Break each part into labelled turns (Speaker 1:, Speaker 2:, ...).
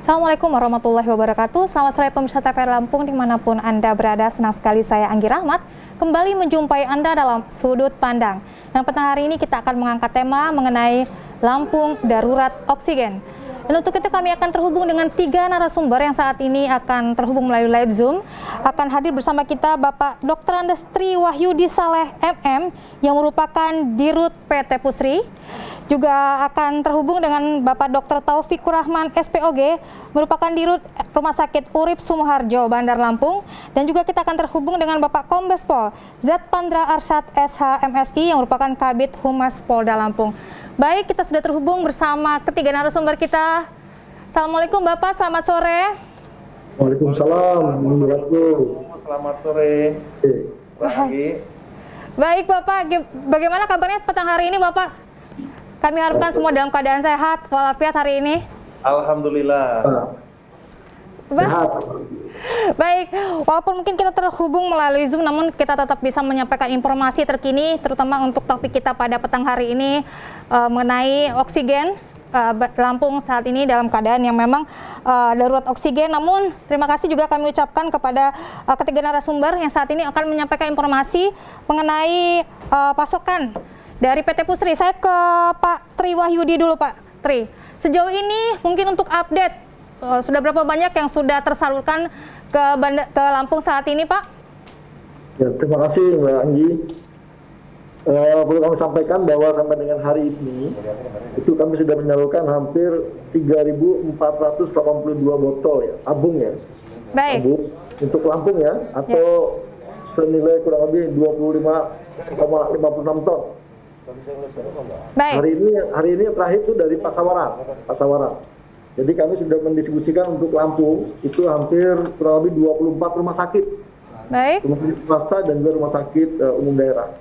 Speaker 1: Assalamualaikum warahmatullahi wabarakatuh. Selamat sore pemirsa TVRI Lampung dimanapun Anda berada. Senang sekali saya Anggi Rahmat kembali menjumpai Anda dalam Sudut Pandang. Dan petang hari ini kita akan mengangkat tema mengenai Lampung Darurat Oksigen. Dan untuk itu kami akan terhubung dengan 3 narasumber yang saat ini akan terhubung melalui live Zoom. Akan hadir bersama kita Bapak Dr. Andes Tri Wahyudi Saleh MM yang merupakan Dirut PT Pusri. Juga akan terhubung dengan Bapak Dr. Taufikur Rahman SPOG, merupakan Dirut Rumah Sakit Urip Sumoharjo, Bandar Lampung. Dan juga kita akan terhubung dengan Bapak Kombes Pol Z. Pandra Arsyad SH MSI yang merupakan Kabid Humas Polda Lampung. Baik, kita sudah terhubung bersama ketiga narasumber kita. Assalamualaikum Bapak, selamat sore.
Speaker 2: Waalaikumsalam.
Speaker 3: Selamat sore.
Speaker 1: Baik Bapak, bagaimana kabarnya petang hari ini Bapak? Kami harapkan semua dalam keadaan sehat walafiat hari ini.
Speaker 3: Alhamdulillah.
Speaker 2: Sehat.
Speaker 1: Baik, walaupun mungkin kita terhubung melalui Zoom, namun kita tetap bisa menyampaikan informasi terkini, terutama untuk topik kita pada petang hari ini mengenai oksigen. Lampung saat ini dalam keadaan yang memang darurat oksigen. Namun terima kasih juga kami ucapkan kepada ketiga narasumber yang saat ini akan menyampaikan informasi mengenai pasokan dari PT Pusri. Saya ke Pak Tri Wahyudi dulu Pak Tri. Sejauh ini mungkin untuk update, sudah berapa banyak yang sudah tersalurkan ke Lampung saat ini Pak?
Speaker 2: Ya, terima kasih Mbak Anggi. Perlu kami sampaikan bahwa sampai dengan hari ini, itu kami sudah menyalurkan hampir 3.482 botol ya, tabung ya.
Speaker 1: Baik.
Speaker 2: Tabung untuk Lampung ya, atau senilai kurang lebih 25,56 ton.
Speaker 1: Baik.
Speaker 2: Hari ini yang terakhir itu dari Pasawaran. Jadi kami sudah mendistribusikan untuk Lampung itu hampir kurang lebih 24 rumah sakit.
Speaker 1: Baik.
Speaker 2: Rumah sakit swasta dan juga rumah sakit umum daerah.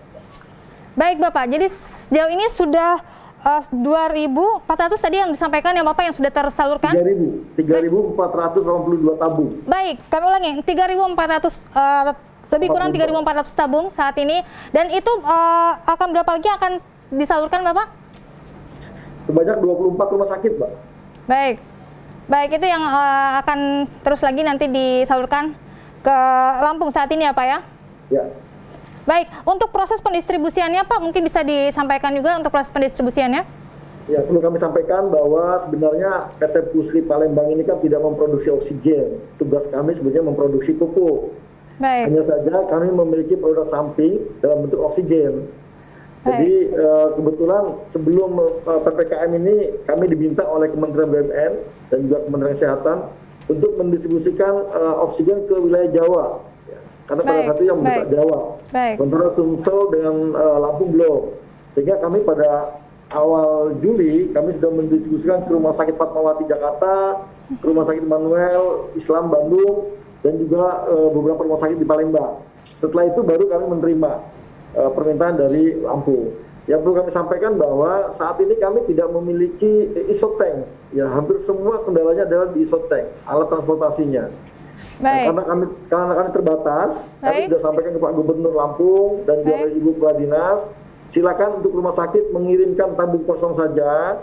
Speaker 1: Baik Bapak, jadi sejauh ini sudah 2.400 tadi yang disampaikan ya Bapak yang sudah tersalurkan?
Speaker 2: 3.482 tabung.
Speaker 1: Baik, kami ulangi, 3.400 lebih kurang 3.400 tabung saat ini, dan itu akan berapa lagi akan disalurkan Bapak?
Speaker 2: Sebanyak 24 rumah sakit, Pak.
Speaker 1: Baik itu yang akan terus lagi nanti disalurkan ke Lampung saat ini ya Pak ya?
Speaker 2: Ya.
Speaker 1: Baik, untuk proses pendistribusiannya Pak mungkin bisa disampaikan juga untuk proses pendistribusiannya?
Speaker 2: Ya, perlu kami sampaikan bahwa sebenarnya PT Pusri Palembang ini kan tidak memproduksi oksigen. Tugas kami sebenarnya memproduksi pupuk.
Speaker 1: Baik.
Speaker 2: Hanya saja kami memiliki produk samping dalam bentuk oksigen. Jadi kebetulan sebelum PPKM ini kami diminta oleh Kementerian BUMN dan juga Kementerian Kesehatan untuk mendistribusikan oksigen ke wilayah Jawa. Ya. Karena pada saat itu yang mendesak Jawa. Sementara Sumsel dengan Lampung belum. Sehingga kami pada awal Juli kami sudah mendistribusikan ke Rumah Sakit Fatmawati Jakarta, ke Rumah Sakit Manuel Islam Bandung, dan juga beberapa rumah sakit di Palembang. Setelah itu baru kami menerima permintaan dari Lampung. Yang perlu kami sampaikan bahwa saat ini kami tidak memiliki isotank. Ya, hampir semua kendalanya adalah di isotank, alat transportasinya. Karena kami terbatas, kami sudah sampaikan ke Pak Gubernur Lampung dan juga ke Ibu Kepala Dinas, silakan untuk rumah sakit mengirimkan tabung kosong saja.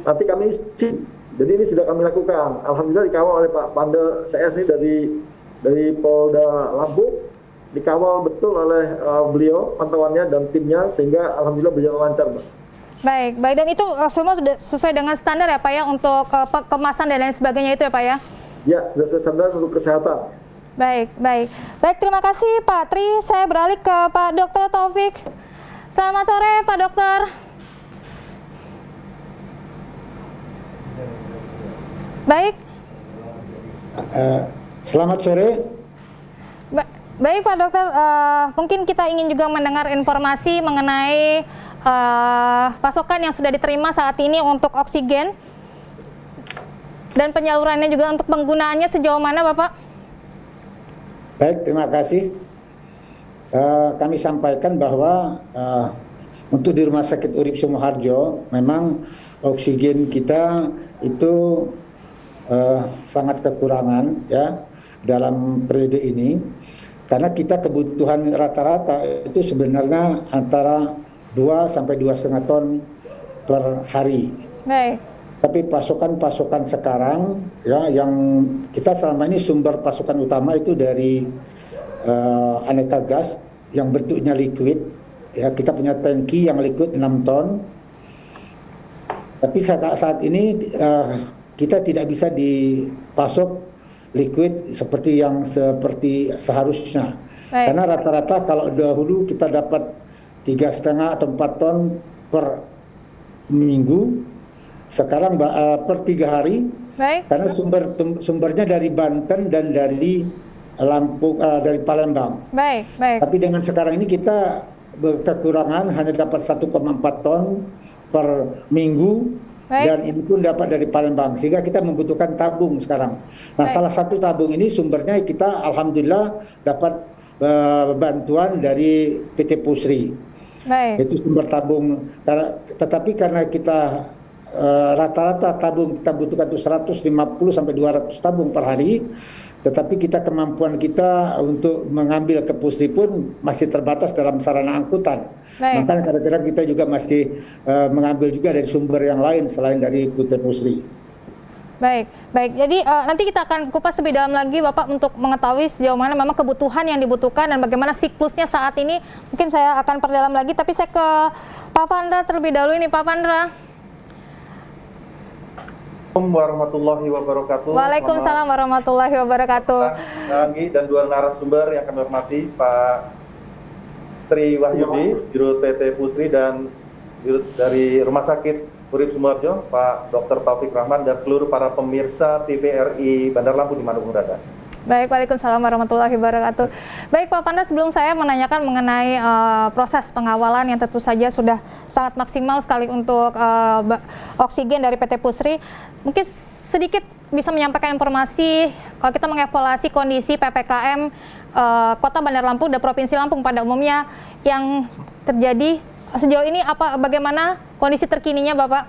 Speaker 2: Nanti kami isi. Jadi ini sudah kami lakukan. Alhamdulillah dikawal oleh Pak Panda CS ini dari Polda Lampung, dikawal betul oleh beliau pantauannya dan timnya, sehingga alhamdulillah berjalan lancar, Mbak.
Speaker 1: Baik, dan itu semua sudah sesuai dengan standar ya Pak ya untuk kemasan dan lain sebagainya itu ya Pak ya?
Speaker 2: Ya, sudah sesuai standar untuk kesehatan.
Speaker 1: Baik, terima kasih Pak Tri. Saya beralih ke Pak Dr. Taufik. Selamat sore Pak Dokter. Baik.
Speaker 4: Selamat sore.
Speaker 1: Baik Pak Dokter, mungkin kita ingin juga mendengar informasi mengenai pasokan yang sudah diterima saat ini untuk oksigen dan penyalurannya juga untuk penggunaannya sejauh mana Bapak?
Speaker 4: Baik, terima kasih. Kami sampaikan bahwa untuk di Rumah Sakit Urip Sumoharjo memang oksigen kita itu sangat kekurangan ya dalam periode ini, karena kita kebutuhan rata-rata itu sebenarnya antara 2 sampai 2,5 ton per hari.
Speaker 1: Baik.
Speaker 4: Tapi pasokan-pasokan sekarang ya yang kita selama ini sumber pasokan utama itu dari aneka gas yang bentuknya liquid. Ya, kita punya tangki yang liquid 6 ton. Tapi saat ini kita tidak bisa dipasok liquid seperti seharusnya.
Speaker 1: Baik.
Speaker 4: Karena rata-rata kalau dahulu kita dapat 3,5 atau 4 ton per minggu, sekarang per 3 hari.
Speaker 1: Baik.
Speaker 4: Karena sumbernya dari Banten dan dari dari Palembang.
Speaker 1: Baik, baik.
Speaker 4: Tapi dengan sekarang ini kita kekurangan hanya dapat 1,4 ton per minggu.
Speaker 1: Baik.
Speaker 4: Dan ini pun dapat dari Palembang, sehingga kita membutuhkan tabung sekarang. Nah,
Speaker 1: Baik.
Speaker 4: salah satu tabung ini sumbernya kita alhamdulillah dapat bantuan dari PT Pusri.
Speaker 1: Baik.
Speaker 4: Itu sumber tabung. Tetapi karena kita rata-rata tabung kita butuhkan itu 150 sampai 200 tabung per hari, tetapi kemampuan kita untuk mengambil ke Pusri pun masih terbatas dalam sarana angkutan.
Speaker 1: Baik.
Speaker 4: Makanya kadang-kadang kita juga masih mengambil juga dari sumber yang lain selain dari PT Pusri.
Speaker 1: Baik, baik. Jadi nanti kita akan kupas lebih dalam lagi Bapak untuk mengetahui sejauh mana memang kebutuhan yang dibutuhkan dan bagaimana siklusnya saat ini. Mungkin saya akan perdalam lagi, tapi saya ke Pak Pandra terlebih dahulu ini, Pak Pandra.
Speaker 3: Assalamualaikum warahmatullahi wabarakatuh.
Speaker 1: Waalaikumsalam warahmatullahi wabarakatuh.
Speaker 3: Anggi dan dua narasumber yang kami hormati, Pak Tri Wahyudi, Juru PT Pusri, dan dari Rumah Sakit Urip Sumoharjo, Pak Dr. Taufik Rahman, dan seluruh para pemirsa TVRI Bandar Lampung dimanapun berada.
Speaker 1: Baik, waalaikumsalam warahmatullahi wabarakatuh. Baik Pak Pandra, sebelum saya menanyakan mengenai proses pengawalan yang tentu saja sudah sangat maksimal sekali untuk oksigen dari PT Pusri, mungkin sedikit bisa menyampaikan informasi kalau kita mengevaluasi kondisi PPKM Kota Bandar Lampung dan Provinsi Lampung pada umumnya yang terjadi sejauh ini, bagaimana kondisi terkininya Bapak?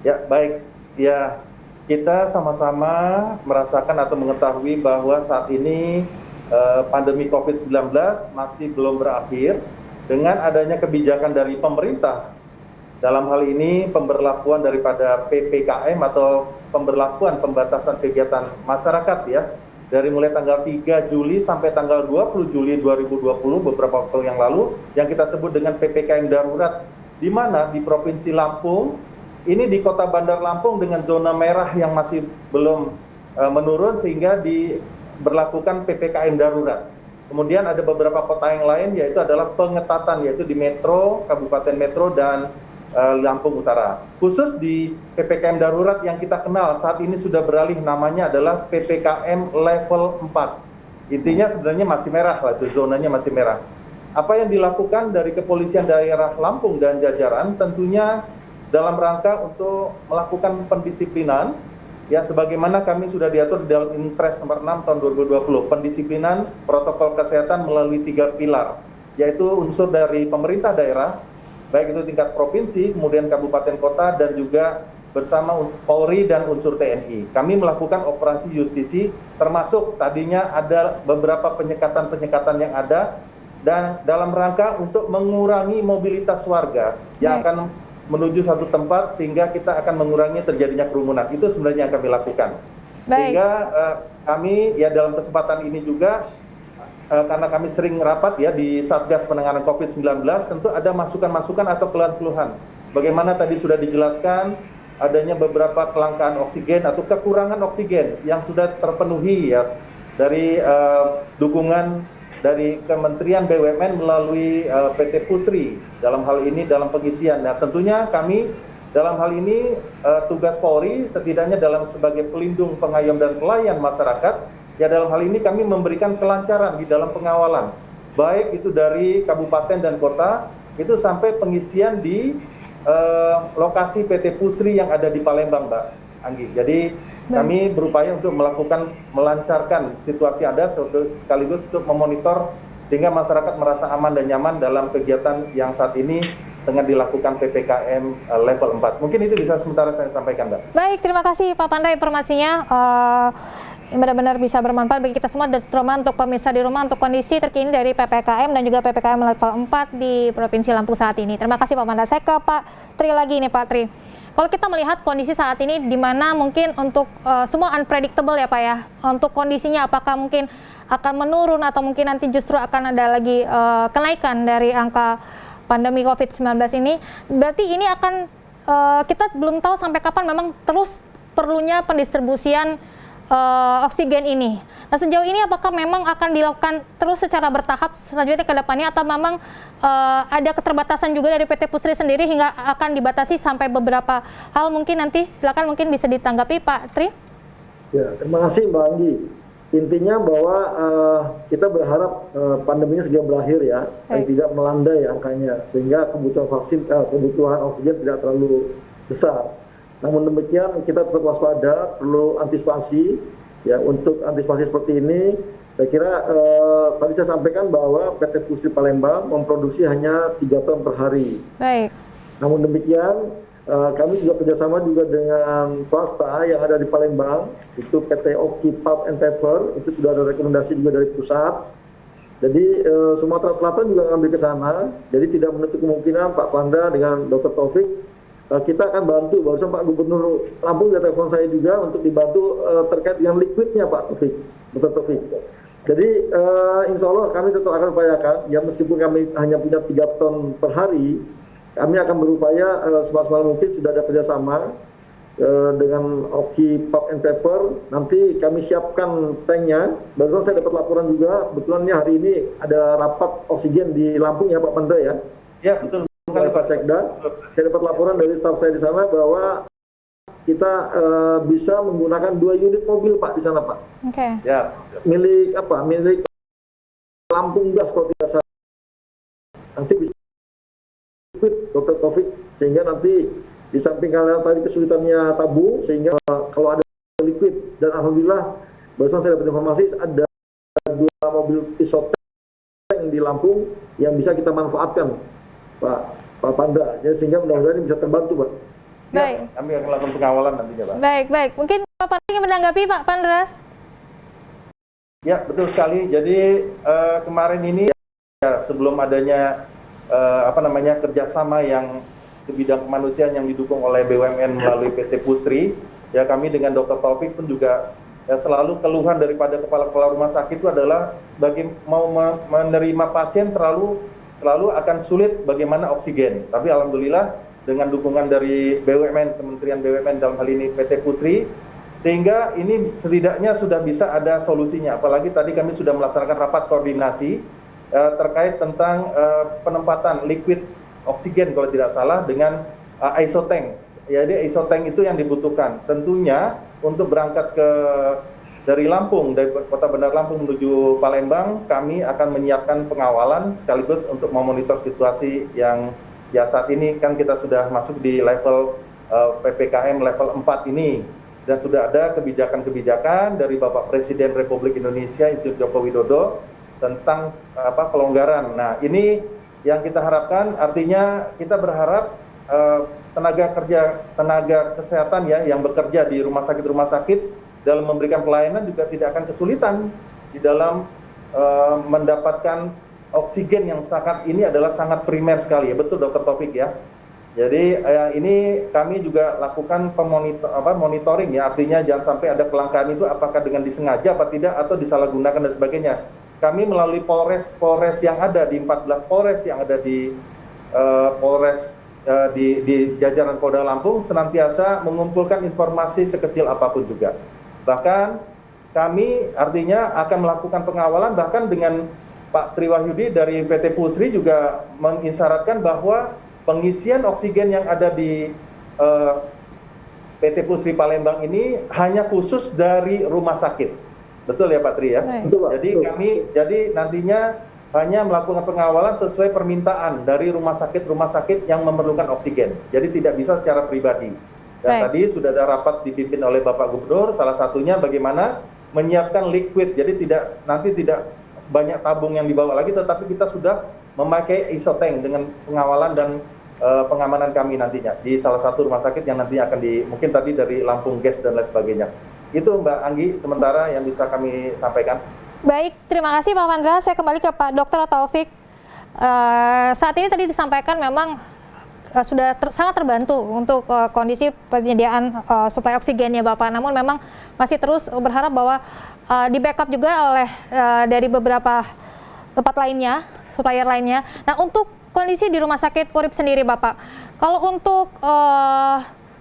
Speaker 3: Ya, baik. Ya, kita sama-sama merasakan atau mengetahui bahwa saat ini pandemi COVID-19 masih belum berakhir dengan adanya kebijakan dari pemerintah. Dalam hal ini pemberlakuan daripada PPKM atau pemberlakuan pembatasan kegiatan masyarakat ya, dari mulai tanggal 3 Juli sampai tanggal 20 Juli 2020 beberapa waktu yang lalu yang kita sebut dengan PPKM darurat, di mana di Provinsi Lampung ini di Kota Bandar Lampung dengan zona merah yang masih belum menurun sehingga diberlakukan PPKM darurat. Kemudian ada beberapa kota yang lain yaitu adalah pengetatan, yaitu di Metro, Kabupaten Metro, dan Lampung Utara. Khusus di PPKM darurat yang kita kenal saat ini sudah beralih namanya adalah PPKM level 4. Intinya sebenarnya masih merah lah, itu zonanya masih merah. Apa yang dilakukan dari Kepolisian Daerah Lampung dan jajaran tentunya dalam rangka untuk melakukan pendisiplinan, ya sebagaimana kami sudah diatur di dalam Impres nomor 6 tahun 2020, pendisiplinan protokol kesehatan melalui 3 pilar, yaitu unsur dari pemerintah daerah, baik itu tingkat provinsi, kemudian kabupaten kota, dan juga bersama Polri dan unsur TNI. Kami melakukan operasi justisi, termasuk tadinya ada beberapa penyekatan-penyekatan yang ada, dan dalam rangka untuk mengurangi mobilitas warga yang akan menuju satu tempat sehingga kita akan mengurangi terjadinya kerumunan. Itu sebenarnya yang kami lakukan. Sehingga kami ya dalam kesempatan ini juga karena kami sering rapat ya di Satgas Penanganan COVID-19, tentu ada masukan-masukan atau keluhan-keluhan. Bagaimana tadi sudah dijelaskan adanya beberapa kelangkaan oksigen atau kekurangan oksigen yang sudah terpenuhi ya dari dukungan dari Kementerian BUMN melalui PT Pusri dalam hal ini dalam pengisian. Nah, tentunya kami dalam hal ini tugas Polri setidaknya dalam sebagai pelindung, pengayom dan pelayan masyarakat, ya dalam hal ini kami memberikan kelancaran di dalam pengawalan, baik itu dari kabupaten dan kota, itu sampai pengisian di lokasi PT Pusri yang ada di Palembang, Mbak Anggi. Jadi kami berupaya untuk melancarkan situasi ada sekaligus untuk memonitor sehingga masyarakat merasa aman dan nyaman dalam kegiatan yang saat ini tengah dilakukan PPKM level 4. Mungkin itu bisa sementara saya sampaikan, Mbak.
Speaker 1: Baik, terima kasih Pak Pandra informasinya. benar-benar bisa bermanfaat bagi kita semua, terutama untuk pemirsa di rumah, untuk kondisi terkini dari PPKM dan juga PPKM level 4 di Provinsi Lampung saat ini. Terima kasih Pak Panda. Saya ke Pak Tri lagi nih Pak Tri. Kalau kita melihat kondisi saat ini di mana mungkin untuk semua unpredictable ya Pak ya, untuk kondisinya apakah mungkin akan menurun atau mungkin nanti justru akan ada lagi kenaikan dari angka pandemi COVID-19 ini, berarti ini akan kita belum tahu sampai kapan memang terus perlunya pendistribusian oksigen ini. Nah sejauh ini apakah memang akan dilakukan terus secara bertahap selanjutnya ke depannya atau memang ada keterbatasan juga dari PT Pusri sendiri hingga akan dibatasi sampai beberapa hal, mungkin nanti silakan mungkin bisa ditanggapi Pak Tri.
Speaker 2: Ya, terima kasih Mbak Anggi. Intinya bahwa kita berharap pandeminya segera berakhir ya, dan tidak melandai angkanya sehingga kebutuhan oksigen tidak terlalu besar. Namun demikian kita tetap waspada, perlu antisipasi ya. Untuk antisipasi seperti ini, saya kira tadi saya sampaikan bahwa PT Pusri Palembang memproduksi hanya 3 ton per hari.
Speaker 1: Baik.
Speaker 2: Namun demikian kami juga kerjasama juga dengan swasta yang ada di Palembang, itu PT Oki Pulp and Paper, itu sudah ada rekomendasi juga dari pusat. Jadi Sumatera Selatan juga ngambil ke sana, jadi tidak menutup kemungkinan Pak Panda dengan Dr. Taufik kita akan bantu. Barusan Pak Gubernur Lampung juga telepon saya juga untuk dibantu terkait dengan liquidnya Pak Taufik, Dr. Taufik. Jadi insya Allah kami tetap akan upayakan, ya meskipun kami hanya punya 3 ton per hari, kami akan berupaya semaksimal mungkin sudah ada kerjasama dengan Oki Pulp and Paper. Nanti kami siapkan tanknya. Barusan saya dapat laporan juga, kebetulan hari ini ada rapat oksigen di Lampung ya Pak Panda ya.
Speaker 3: Ya betul.
Speaker 2: Pak Sekda, saya dapat laporan dari staf saya di sana bahwa kita bisa menggunakan 2 unit mobil Pak di sana Pak.
Speaker 1: Oke.
Speaker 3: Ya.
Speaker 2: Milik Lampung Gas kalau tidak salah. Nanti bisa Dr. Taufik, sehingga nanti di samping kalian tadi kesulitannya tabung, sehingga kalau ada liquid, dan alhamdulillah barusan saya dapat informasi ada 2 mobil isotank di Lampung yang bisa kita manfaatkan Pak Panda, ya, sehingga mudah-mudahan ini bisa terbantu Pak.
Speaker 1: Baik.
Speaker 3: Ya, kami akan melakukan pengawalan nantinya Pak.
Speaker 1: Baik. Mungkin Pak Panda ingin menanggapi Pak Pandras?
Speaker 3: Ya betul sekali. Jadi kemarin ini ya, sebelum adanya kerjasama yang ke bidang kemanusiaan yang didukung oleh BUMN melalui PT Pusri, ya kami dengan Dr. Taufik pun juga ya, selalu keluhan daripada kepala-kepala rumah sakit itu adalah mau menerima pasien terlalu akan sulit bagaimana oksigen. Tapi alhamdulillah dengan dukungan dari BUMN, Kementerian BUMN dalam hal ini PT Pusri, sehingga ini setidaknya sudah bisa ada solusinya. Apalagi tadi kami sudah melaksanakan rapat koordinasi terkait tentang penempatan liquid oksigen kalau tidak salah dengan isotank. Jadi isotank itu yang dibutuhkan. Tentunya untuk berangkat dari Lampung, dari Kota Bandar Lampung menuju Palembang, kami akan menyiapkan pengawalan sekaligus untuk memonitor situasi yang ya saat ini kan kita sudah masuk di level PPKM level 4 ini, dan sudah ada kebijakan-kebijakan dari Bapak Presiden Republik Indonesia Insinyur Joko Widodo tentang pelonggaran. Nah, ini yang kita harapkan, artinya kita berharap tenaga kesehatan ya yang bekerja di rumah sakit dalam memberikan pelayanan juga tidak akan kesulitan di dalam mendapatkan oksigen yang ini adalah sangat primer sekali ya. Betul Dr. Taufik ya. Jadi ini kami juga lakukan monitoring ya, artinya jangan sampai ada kelangkaan itu apakah dengan disengaja apa tidak atau disalahgunakan dan sebagainya. Kami melalui Polres yang ada di 14 Polres yang ada di di jajaran Polda Lampung senantiasa mengumpulkan informasi sekecil apapun juga. Bahkan kami artinya akan melakukan pengawalan, bahkan dengan Pak Tri Wahyudi dari PT Pusri juga mengisyaratkan bahwa pengisian oksigen yang ada di PT Pusri Palembang ini hanya khusus dari rumah sakit. Betul ya Pak Tri ya?
Speaker 1: Betul,
Speaker 3: jadi nantinya hanya melakukan pengawalan sesuai permintaan dari rumah sakit yang memerlukan oksigen. Jadi tidak bisa secara pribadi. Dan tadi sudah ada rapat dipimpin oleh Bapak Gubernur, salah satunya bagaimana menyiapkan liquid. Jadi tidak banyak tabung yang dibawa lagi, tetapi kita sudah memakai isotank dengan pengawalan dan pengamanan kami nantinya di salah satu rumah sakit yang nanti akan mungkin tadi dari Lampung Gas dan lain sebagainya. Itu Mbak Anggi sementara yang bisa kami sampaikan.
Speaker 1: Baik, terima kasih Pak Pandra. Saya kembali ke Pak Dr. Taufik. Saat ini tadi disampaikan memang sudah sangat terbantu untuk kondisi penyediaan suplai oksigennya Bapak. Namun memang masih terus berharap bahwa di backup juga oleh dari beberapa tempat lainnya, supplier lainnya. Nah, untuk kondisi di Rumah Sakit Urip sendiri Bapak, kalau untuk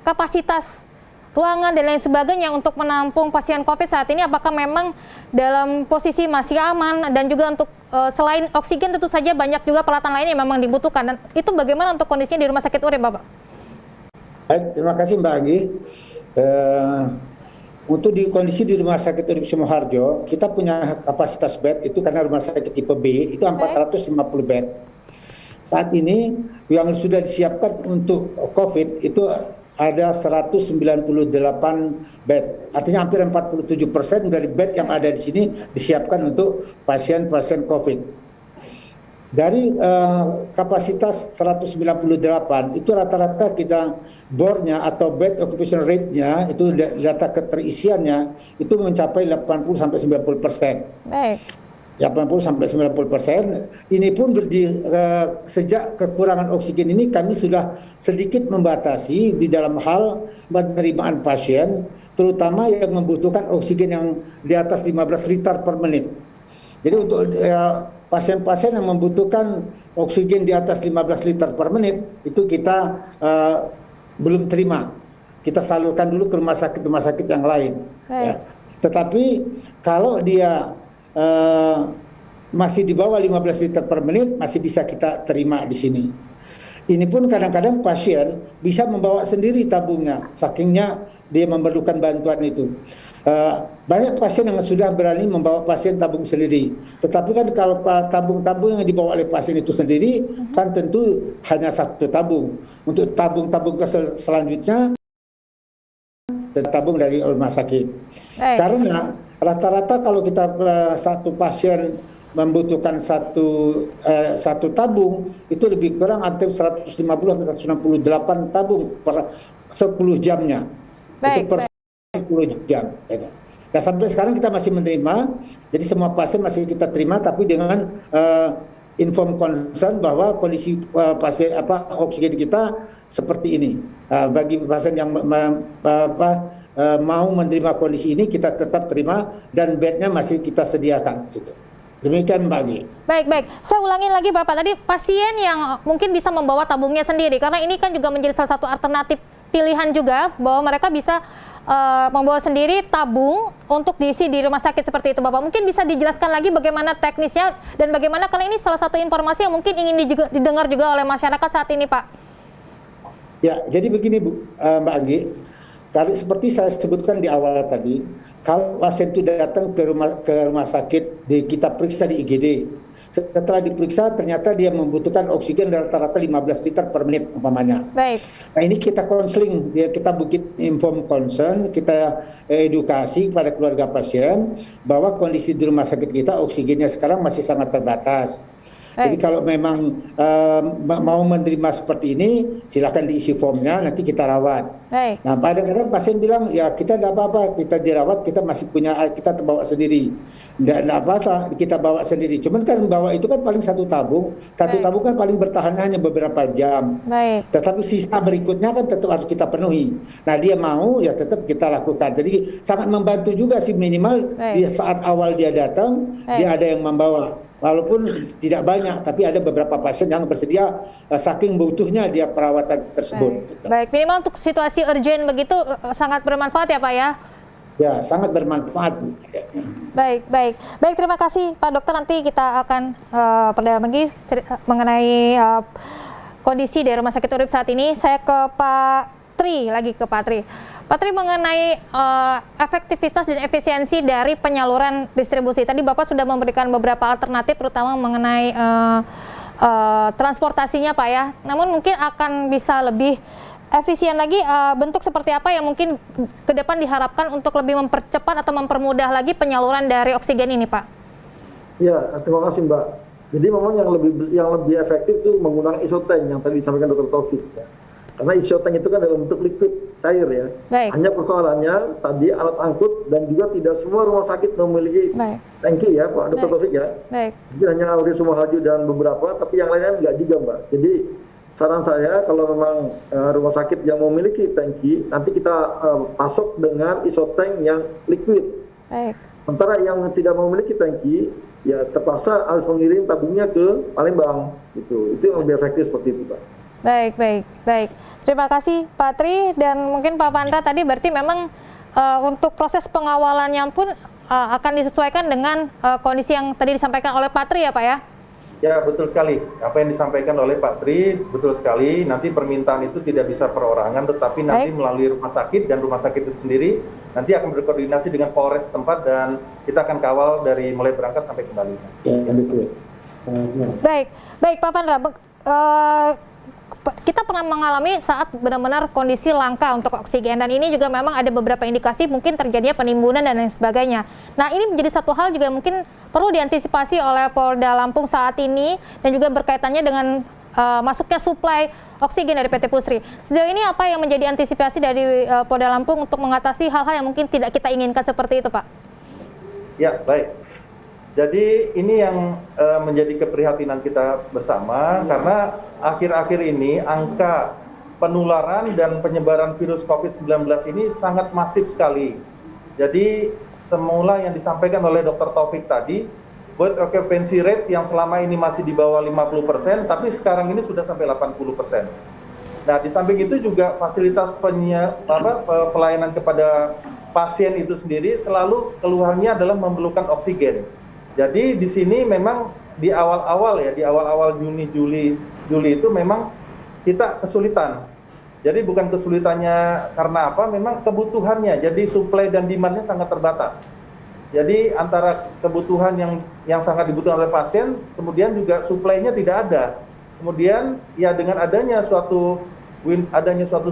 Speaker 1: kapasitas ruangan dan lain sebagainya untuk menampung pasien COVID saat ini, apakah memang dalam posisi masih aman, dan juga untuk selain oksigen tentu saja banyak juga peralatan lain yang memang dibutuhkan, dan itu bagaimana untuk kondisinya di Rumah Sakit Urip Bapak?
Speaker 4: Baik, terima kasih Mbak Anggi. Untuk di kondisi di Rumah Sakit Urip Sumoharjo, kita punya kapasitas bed itu karena rumah sakit tipe B itu 450 bed. Saat ini yang sudah disiapkan untuk COVID itu ada 198 bed. Artinya hampir 47% dari bed yang ada di sini disiapkan untuk pasien-pasien COVID. Dari kapasitas 198 itu rata-rata kita bornya atau bed occupation rate-nya itu data keterisiannya itu mencapai 80-90%.
Speaker 1: Baik.
Speaker 4: 80-90%. Ini pun sejak kekurangan oksigen ini kami sudah sedikit membatasi di dalam hal penerimaan pasien, terutama yang membutuhkan oksigen yang di atas 15 liter per menit. Jadi untuk pasien-pasien yang membutuhkan oksigen di atas 15 liter per menit itu kita belum terima. Kita salurkan dulu ke rumah sakit yang lain. Ya. Tetapi kalau dia masih di bawah 15 liter per menit masih bisa kita terima di sini. Ini pun kadang-kadang pasien bisa membawa sendiri tabungnya, sakingnya dia memerlukan bantuan itu. Banyak pasien yang sudah berani membawa pasien tabung sendiri. Tetapi kan kalau tabung-tabung yang dibawa oleh pasien itu sendiri kan tentu hanya satu tabung. Untuk tabung-tabung selanjutnya tabung dari rumah sakit. Karena rata-rata kalau kita satu pasien membutuhkan satu tabung itu lebih kurang antara 150-168 tabung per 10 jamnya.
Speaker 1: Baik,
Speaker 4: itu per 10 jam. Nah, sampai sekarang kita masih menerima, jadi semua pasien masih kita terima, tapi dengan inform concern bahwa kondisi pasien oksigen kita seperti ini. Bagi pasien yang mau menerima kondisi ini kita tetap terima dan bednya masih kita sediakan. Demikian Mbak Gi.
Speaker 1: Baik. Saya ulangin lagi Bapak, tadi pasien yang mungkin bisa membawa tabungnya sendiri, karena ini kan juga menjadi salah satu alternatif pilihan juga bahwa mereka bisa membawa sendiri tabung untuk diisi di rumah sakit seperti itu Bapak. Mungkin bisa dijelaskan lagi bagaimana teknisnya dan bagaimana, karena ini salah satu informasi yang mungkin ingin didengar juga oleh masyarakat saat ini Pak.
Speaker 4: Ya, jadi begini Mbak Anggi, seperti saya sebutkan di awal tadi, kalau pasien itu datang ke rumah sakit, kita periksa di IGD. Setelah diperiksa ternyata dia membutuhkan oksigen rata-rata 15 liter per menit umpamanya.
Speaker 1: Baik.
Speaker 4: Nah ini kita konseling, kita bikin inform concern, kita edukasi kepada keluarga pasien bahwa kondisi di rumah sakit kita oksigennya sekarang masih sangat terbatas. Jadi kalau memang mau menerima seperti ini, silakan diisi formnya, nanti kita rawat. Nah, kadang-kadang pasien bilang, ya kita tidak apa-apa, kita dirawat, kita masih punya, kita terbawa sendiri. Tidak apa-apa, kita bawa sendiri. Cuman kan bawa itu kan paling satu tabung kan paling bertahan hanya beberapa jam. Tetapi sisa berikutnya kan tetap harus kita penuhi. Nah, dia mau, ya tetap kita lakukan. Jadi sangat membantu juga sih, minimal di saat awal dia datang, dia ada yang membawa. Walaupun tidak banyak, tapi ada beberapa pasien yang bersedia saking butuhnya dia perawatan tersebut.
Speaker 1: Baik, minimal untuk situasi urgent begitu sangat bermanfaat ya Pak ya?
Speaker 4: Ya, sangat bermanfaat.
Speaker 1: Baik, terima kasih Pak Dokter. Nanti kita akan perdalam lagi mengenai kondisi dari Rumah Sakit Urip saat ini. Saya ke Pak Tri, Pak Tri, mengenai efektivitas dan efisiensi dari penyaluran distribusi. Tadi Bapak sudah memberikan beberapa alternatif, terutama mengenai transportasinya Pak ya. Namun mungkin akan bisa lebih efisien lagi, bentuk seperti apa yang mungkin ke depan diharapkan untuk lebih mempercepat atau mempermudah lagi penyaluran dari oksigen ini Pak?
Speaker 2: Ya, terima kasih Mbak. Jadi memang yang lebih efektif itu menggunakan isotank yang tadi disampaikan Dr. Taufik. Ya. Karena isoteng itu kan dalam bentuk liquid cair ya.
Speaker 1: Baik.
Speaker 2: Hanya persoalannya tadi alat angkut dan juga tidak semua rumah sakit memiliki
Speaker 1: Baik.
Speaker 2: tangki ya Pak Dr.
Speaker 1: Baik.
Speaker 2: Taufik ya.
Speaker 1: Baik.
Speaker 2: Mungkin hanya Auri Sumoharjo dan beberapa, tapi yang lainnya enggak juga Mbak. Jadi saran saya kalau memang rumah sakit yang memiliki tangki, nanti kita pasok dengan isoteng yang liquid.
Speaker 1: Baik.
Speaker 2: Sementara yang tidak memiliki tangki, ya terpaksa harus mengirim tabungnya ke Palembang. Gitu. Itu yang lebih efektif seperti itu Pak.
Speaker 1: Baik, baik, baik. Terima kasih Pak Tri dan mungkin Pak Pandra tadi berarti memang untuk proses pengawalannya pun akan disesuaikan dengan kondisi yang tadi disampaikan oleh Pak Tri ya Pak ya?
Speaker 3: Ya, betul sekali. Apa yang disampaikan oleh Pak Tri, betul sekali. Nanti permintaan itu tidak bisa perorangan, tetapi nanti melalui rumah sakit dan rumah sakit itu sendiri nanti akan berkoordinasi dengan Polres tempat dan kita akan kawal dari mulai berangkat sampai kembali.
Speaker 1: Baik, baik Pak Pandra. Kita pernah mengalami saat benar-benar kondisi langka untuk oksigen dan ini juga memang ada beberapa indikasi mungkin terjadinya penimbunan dan lain sebagainya. Nah ini menjadi satu hal juga mungkin perlu diantisipasi oleh Polda Lampung saat ini dan juga berkaitannya dengan masuknya suplai oksigen dari PT Pusri. Sejauh ini apa yang menjadi antisipasi dari Polda Lampung untuk mengatasi hal-hal yang mungkin tidak kita inginkan seperti itu Pak? Ya,
Speaker 3: baik. Jadi ini yang menjadi keprihatinan kita bersama karena akhir-akhir ini angka penularan dan penyebaran virus COVID-19 ini sangat masif sekali. Jadi semula yang disampaikan oleh Dr. Taufik tadi, bed occupancy rate yang selama ini masih di bawah 50%, tapi sekarang ini sudah sampai 80%. Nah, di samping itu juga fasilitas pelayanan kepada pasien itu sendiri selalu keluhannya adalah memerlukan oksigen. Jadi di sini memang di awal-awal ya, di awal-awal Juli itu memang kita kesulitan. Jadi bukan kesulitannya karena apa, memang kebutuhannya. Jadi supply dan demand-nya sangat terbatas. Jadi antara kebutuhan yang sangat dibutuhkan oleh pasien, kemudian juga supply-nya tidak ada. Kemudian ya dengan adanya suatu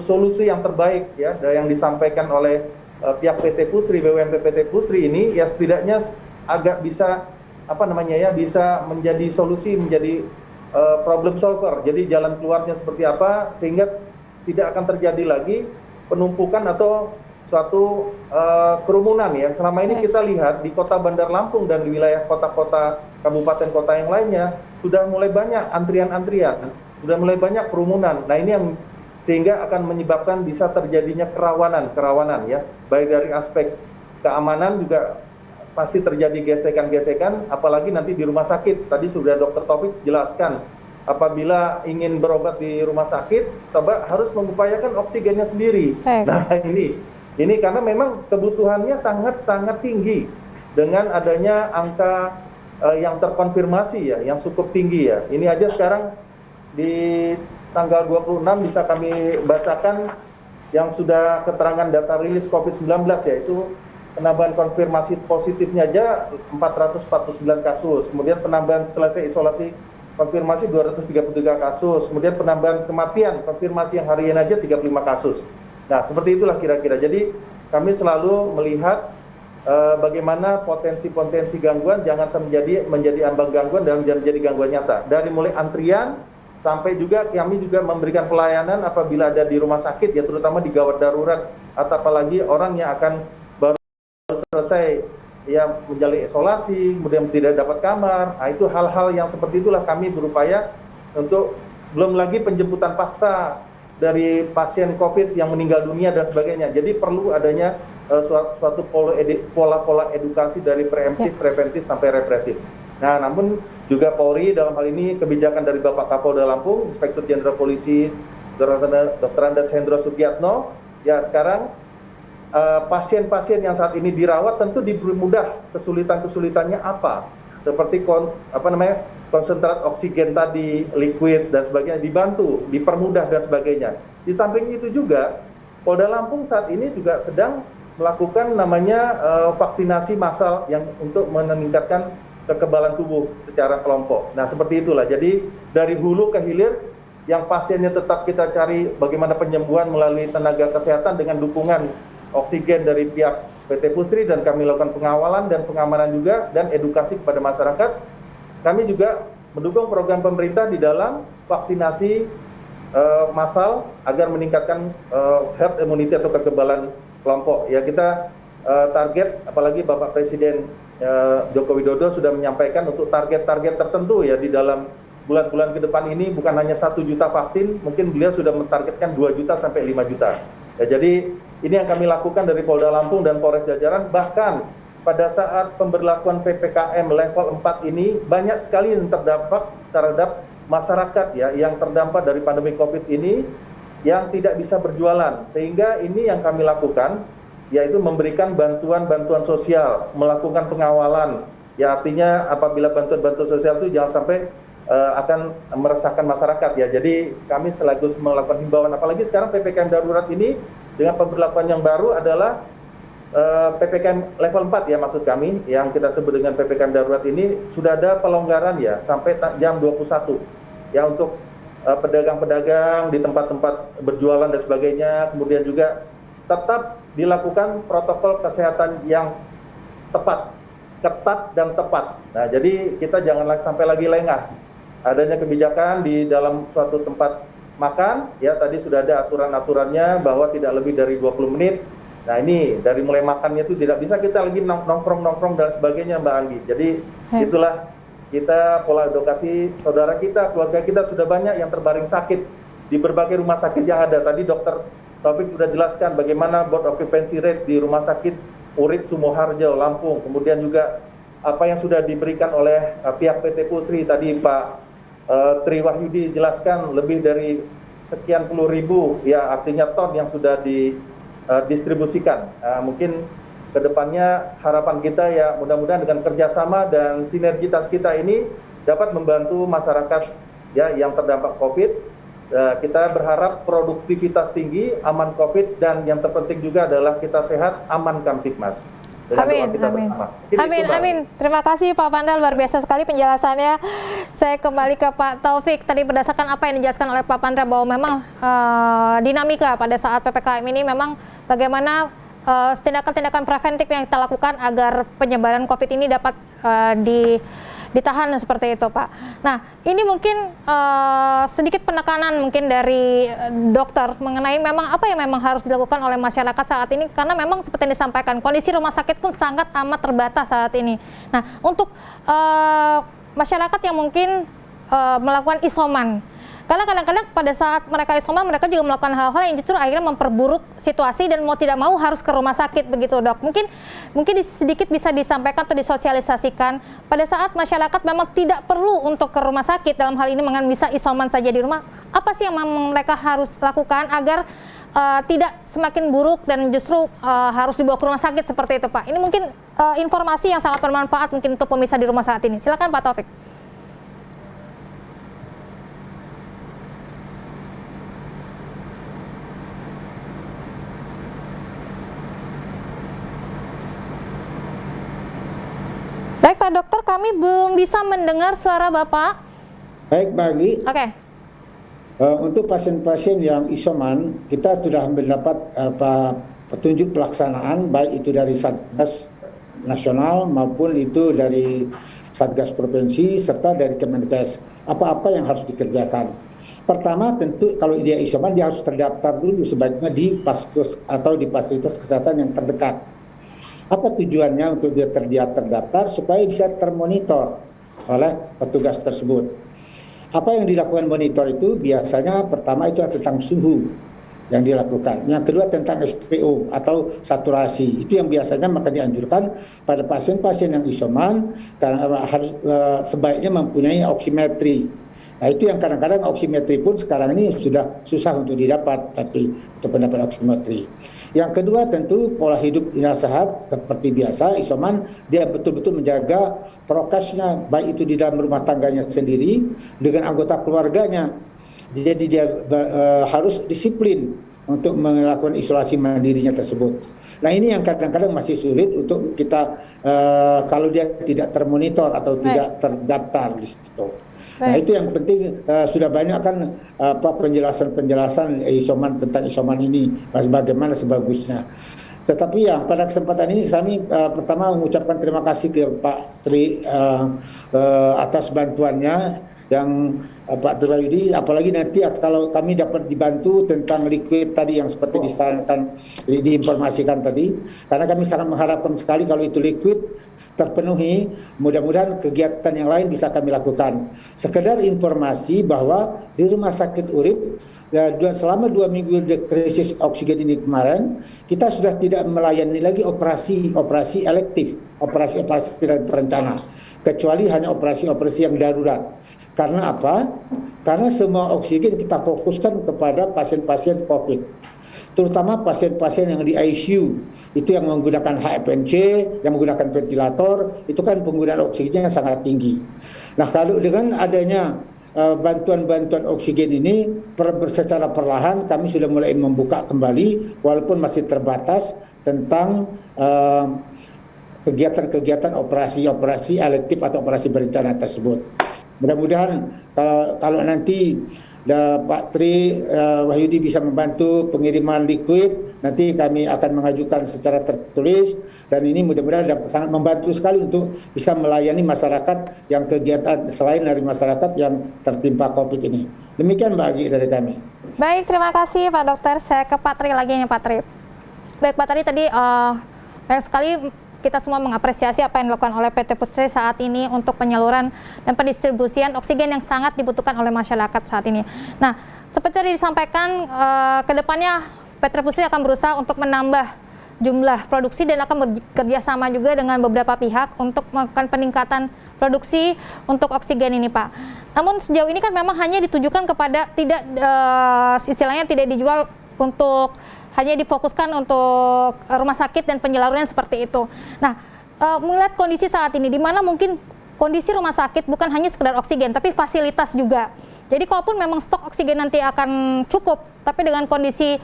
Speaker 3: solusi yang terbaik ya, yang disampaikan oleh pihak PT Pusri, BUMP PT Pusri ini ya setidaknya agak bisa bisa menjadi solusi, menjadi problem solver. Jadi jalan keluarnya seperti apa sehingga tidak akan terjadi lagi penumpukan atau suatu kerumunan ya. Selama ini kita lihat di Kota Bandar Lampung dan di wilayah kota-kota kabupaten kota yang lainnya sudah mulai banyak antrian-antrian, sudah mulai banyak kerumunan. Nah, ini yang sehingga akan menyebabkan bisa terjadinya kerawanan ya, baik dari aspek keamanan juga pasti terjadi gesekan-gesekan, apalagi nanti di rumah sakit. Tadi sudah Dr. Taufik jelaskan, apabila ingin berobat di rumah sakit, coba harus mengupayakan oksigennya sendiri. Nah ini karena memang kebutuhannya sangat-sangat tinggi dengan adanya angka yang terkonfirmasi ya, yang cukup tinggi ya. Ini aja sekarang di tanggal 26 bisa kami bacakan yang sudah keterangan data rilis COVID-19 yaitu penambahan konfirmasi positifnya aja 449 kasus, kemudian penambahan selesai isolasi konfirmasi 233 kasus, kemudian penambahan kematian konfirmasi yang harian aja 35 kasus. Nah, seperti itulah kira-kira. Jadi kami selalu melihat bagaimana potensi-potensi gangguan jangan sampai menjadi ambang gangguan dan menjadi gangguan nyata. Dari mulai antrian sampai juga kami juga memberikan pelayanan apabila ada di rumah sakit ya, terutama di gawat darurat atau apalagi orang yang akan selesai ya menjalani isolasi, kemudian tidak dapat kamar. Nah, itu hal-hal yang seperti itulah kami berupaya untuk, belum lagi penjemputan paksa dari pasien COVID yang meninggal dunia dan sebagainya. Jadi perlu adanya suatu pola-pola edukasi dari preventif sampai represif. Nah, namun juga Polri dalam hal ini kebijakan dari Bapak Kapolda Lampung, Inspektur Jenderal Polisi Dr. Andes Hendro Sugiatno, ya sekarang pasien-pasien yang saat ini dirawat tentu dipermudah kesulitan-kesulitannya apa, seperti konsentrat oksigen tadi, liquid dan sebagainya dibantu, dipermudah dan sebagainya. Di samping itu juga Polda Lampung saat ini juga sedang melakukan namanya vaksinasi massal yang untuk meningkatkan kekebalan tubuh secara kelompok. Nah, seperti itulah. Jadi dari hulu ke hilir yang pasiennya tetap kita cari bagaimana penyembuhan melalui tenaga kesehatan dengan dukungan oksigen dari pihak PT Pusri, dan kami lakukan pengawalan dan pengamanan juga dan edukasi kepada masyarakat. Kami juga mendukung program pemerintah di dalam vaksinasi massal agar meningkatkan herd immunity atau kekebalan kelompok. Ya, kita target, apalagi Bapak Presiden Joko Widodo sudah menyampaikan untuk target-target tertentu ya di dalam bulan-bulan ke depan ini, bukan hanya 1 juta vaksin, mungkin beliau sudah mentargetkan 2 juta sampai 5 juta. Ya, jadi ini yang kami lakukan dari Polda Lampung dan Polres Jajaran. Bahkan pada saat pemberlakuan PPKM level 4 ini banyak sekali yang terdampak terhadap masyarakat ya yang terdampak dari pandemi Covid ini yang tidak bisa berjualan. Sehingga ini yang kami lakukan, yaitu memberikan bantuan-bantuan sosial, melakukan pengawalan. Ya, artinya apabila bantuan-bantuan sosial itu jangan sampai akan meresahkan masyarakat ya. Jadi kami selalu melakukan himbauan, apalagi sekarang PPKM darurat ini dengan pemberlakuan yang baru adalah PPKM level 4 ya, maksud kami yang kita sebut dengan PPKM darurat ini sudah ada pelonggaran ya sampai jam 21 ya untuk pedagang-pedagang di tempat-tempat berjualan dan sebagainya. Kemudian juga tetap dilakukan protokol kesehatan yang tepat, ketat dan tepat. Nah, jadi kita jangan sampai lagi lengah. Adanya kebijakan di dalam suatu tempat makan, ya tadi sudah ada aturan-aturannya bahwa tidak lebih dari 20 menit. Nah, ini dari mulai makannya itu tidak bisa kita lagi nongkrong-nongkrong dan sebagainya, Mbak Anggi. Jadi itulah kita pola edukasi saudara kita, keluarga kita sudah banyak yang terbaring sakit di berbagai rumah sakit yang ada. Tadi Dokter Taufik sudah jelaskan bagaimana board occupancy rate di Rumah Sakit Urip Sumoharjo, Lampung. Kemudian juga apa yang sudah diberikan oleh pihak PT Pusri. Tadi Pak Tri Wahyudi jelaskan lebih dari sekian puluh ribu, ya artinya ton yang sudah didistribusikan. Mungkin kedepannya harapan kita ya mudah-mudahan dengan kerjasama dan sinergitas kita ini dapat membantu masyarakat ya yang terdampak COVID. Kita berharap produktivitas tinggi, aman COVID, dan yang terpenting juga adalah kita sehat, aman Kamtibmas.
Speaker 1: Amin, amin. Amin, amin. Terima kasih Pak Panda, luar biasa sekali penjelasannya. Saya kembali ke Pak Taufik. Tadi berdasarkan apa yang dijelaskan oleh Pak Panda bahwa memang dinamika pada saat PPKM ini memang bagaimana tindakan-tindakan preventif yang kita lakukan agar penyebaran COVID ini dapat ditahan seperti itu, Pak. Nah, ini mungkin sedikit penekanan mungkin dari dokter mengenai memang apa yang memang harus dilakukan oleh masyarakat saat ini, karena memang seperti yang disampaikan kondisi rumah sakit pun sangat amat terbatas saat ini. Nah, untuk masyarakat yang mungkin melakukan isoman, karena kadang-kadang pada saat mereka isoman, mereka juga melakukan hal-hal yang justru akhirnya memperburuk situasi dan mau tidak mau harus ke rumah sakit begitu, Dok. Mungkin sedikit bisa disampaikan atau disosialisasikan pada saat masyarakat memang tidak perlu untuk ke rumah sakit, dalam hal ini bisa isoman saja di rumah. Apa sih yang memang mereka harus lakukan agar tidak semakin buruk dan justru harus dibawa ke rumah sakit seperti itu, Pak? Ini mungkin informasi yang sangat bermanfaat mungkin untuk pemirsa di rumah saat ini. Silakan Pak Taufik. Baik Pak Dokter, kami belum bisa mendengar suara Bapak.
Speaker 4: Baik, Bagi.
Speaker 1: Oke.
Speaker 4: Untuk pasien-pasien yang isoman, kita sudah mendapat petunjuk pelaksanaan, baik itu dari Satgas Nasional maupun itu dari Satgas Provinsi serta dari Kemenkes. Apa-apa yang harus dikerjakan. Pertama, tentu kalau dia isoman, dia harus terdaftar dulu sebaiknya di Paskes atau di fasilitas kesehatan yang terdekat. Apa tujuannya untuk dia terdaftar? Supaya bisa termonitor oleh petugas tersebut. Apa yang dilakukan monitor itu biasanya pertama itu tentang suhu yang dilakukan. Yang kedua tentang SPO atau saturasi. Itu yang biasanya maka dianjurkan pada pasien-pasien yang isoman karena harus sebaiknya mempunyai oksimetri. Nah, itu yang kadang-kadang oksimetri pun sekarang ini sudah susah untuk didapat, tapi untuk pendapat oksimetri. Yang kedua tentu pola hidup yang sehat seperti biasa, isoman dia betul-betul menjaga prokesnya, baik itu di dalam rumah tangganya sendiri dengan anggota keluarganya. Jadi dia harus disiplin untuk melakukan isolasi mandirinya tersebut. Nah, ini yang kadang-kadang masih sulit untuk kita kalau dia tidak termonitor atau tidak terdaftar di situ. Nah, itu yang penting, sudah banyak kan penjelasan-penjelasan isoman tentang isoman ini bagaimana sebagusnya. Tetapi ya pada kesempatan ini kami pertama mengucapkan terima kasih ke Pak Tri atas bantuannya yang Pak Turayudi, apalagi nanti kalau kami dapat dibantu tentang liquid tadi yang seperti disarankan, diinformasikan tadi, karena kami sangat mengharapkan sekali kalau itu liquid terpenuhi, mudah-mudahan kegiatan yang lain bisa kami lakukan. Sekedar informasi bahwa di Rumah Sakit Urip selama 2 minggu krisis oksigen ini kemarin, kita sudah tidak melayani lagi operasi elektif, operasi tidak terencana, kecuali hanya operasi yang darurat. Karena apa? Karena semua oksigen kita fokuskan kepada pasien-pasien COVID, terutama pasien-pasien yang di ICU, itu yang menggunakan HFNC, yang menggunakan ventilator, itu kan penggunaan oksigennya sangat tinggi. Nah, kalau dengan adanya bantuan-bantuan oksigen ini secara perlahan kami sudah mulai membuka kembali, walaupun masih terbatas tentang kegiatan-kegiatan operasi elektif atau operasi berencana tersebut. Mudah-mudahan kalau nanti Pak Tri Wahyudi bisa membantu pengiriman liquid, nanti kami akan mengajukan secara tertulis, dan ini mudah-mudahan sangat membantu sekali untuk bisa melayani masyarakat yang kegiatan selain dari masyarakat yang tertimpa COVID ini. Demikian Mbak Agi dari kami.
Speaker 1: Baik, terima kasih Pak Dokter. Saya ke Pak Tri lagi nih Pak Tri. Baik Pak Tri, tadi banyak sekali kita semua mengapresiasi apa yang dilakukan oleh PT Putri saat ini untuk penyaluran dan pendistribusian oksigen yang sangat dibutuhkan oleh masyarakat saat ini. Nah, seperti tadi disampaikan, kedepannya PT Putri akan berusaha untuk menambah jumlah produksi dan akan bekerja sama juga dengan beberapa pihak untuk melakukan peningkatan produksi untuk oksigen ini, Pak. Namun sejauh ini kan memang hanya ditujukan kepada istilahnya tidak dijual untuk hanya difokuskan untuk rumah sakit dan penyaluran seperti itu. Nah, melihat kondisi saat ini, di mana mungkin kondisi rumah sakit bukan hanya sekedar oksigen, tapi fasilitas juga. Jadi kalaupun memang stok oksigen nanti akan cukup, tapi dengan kondisi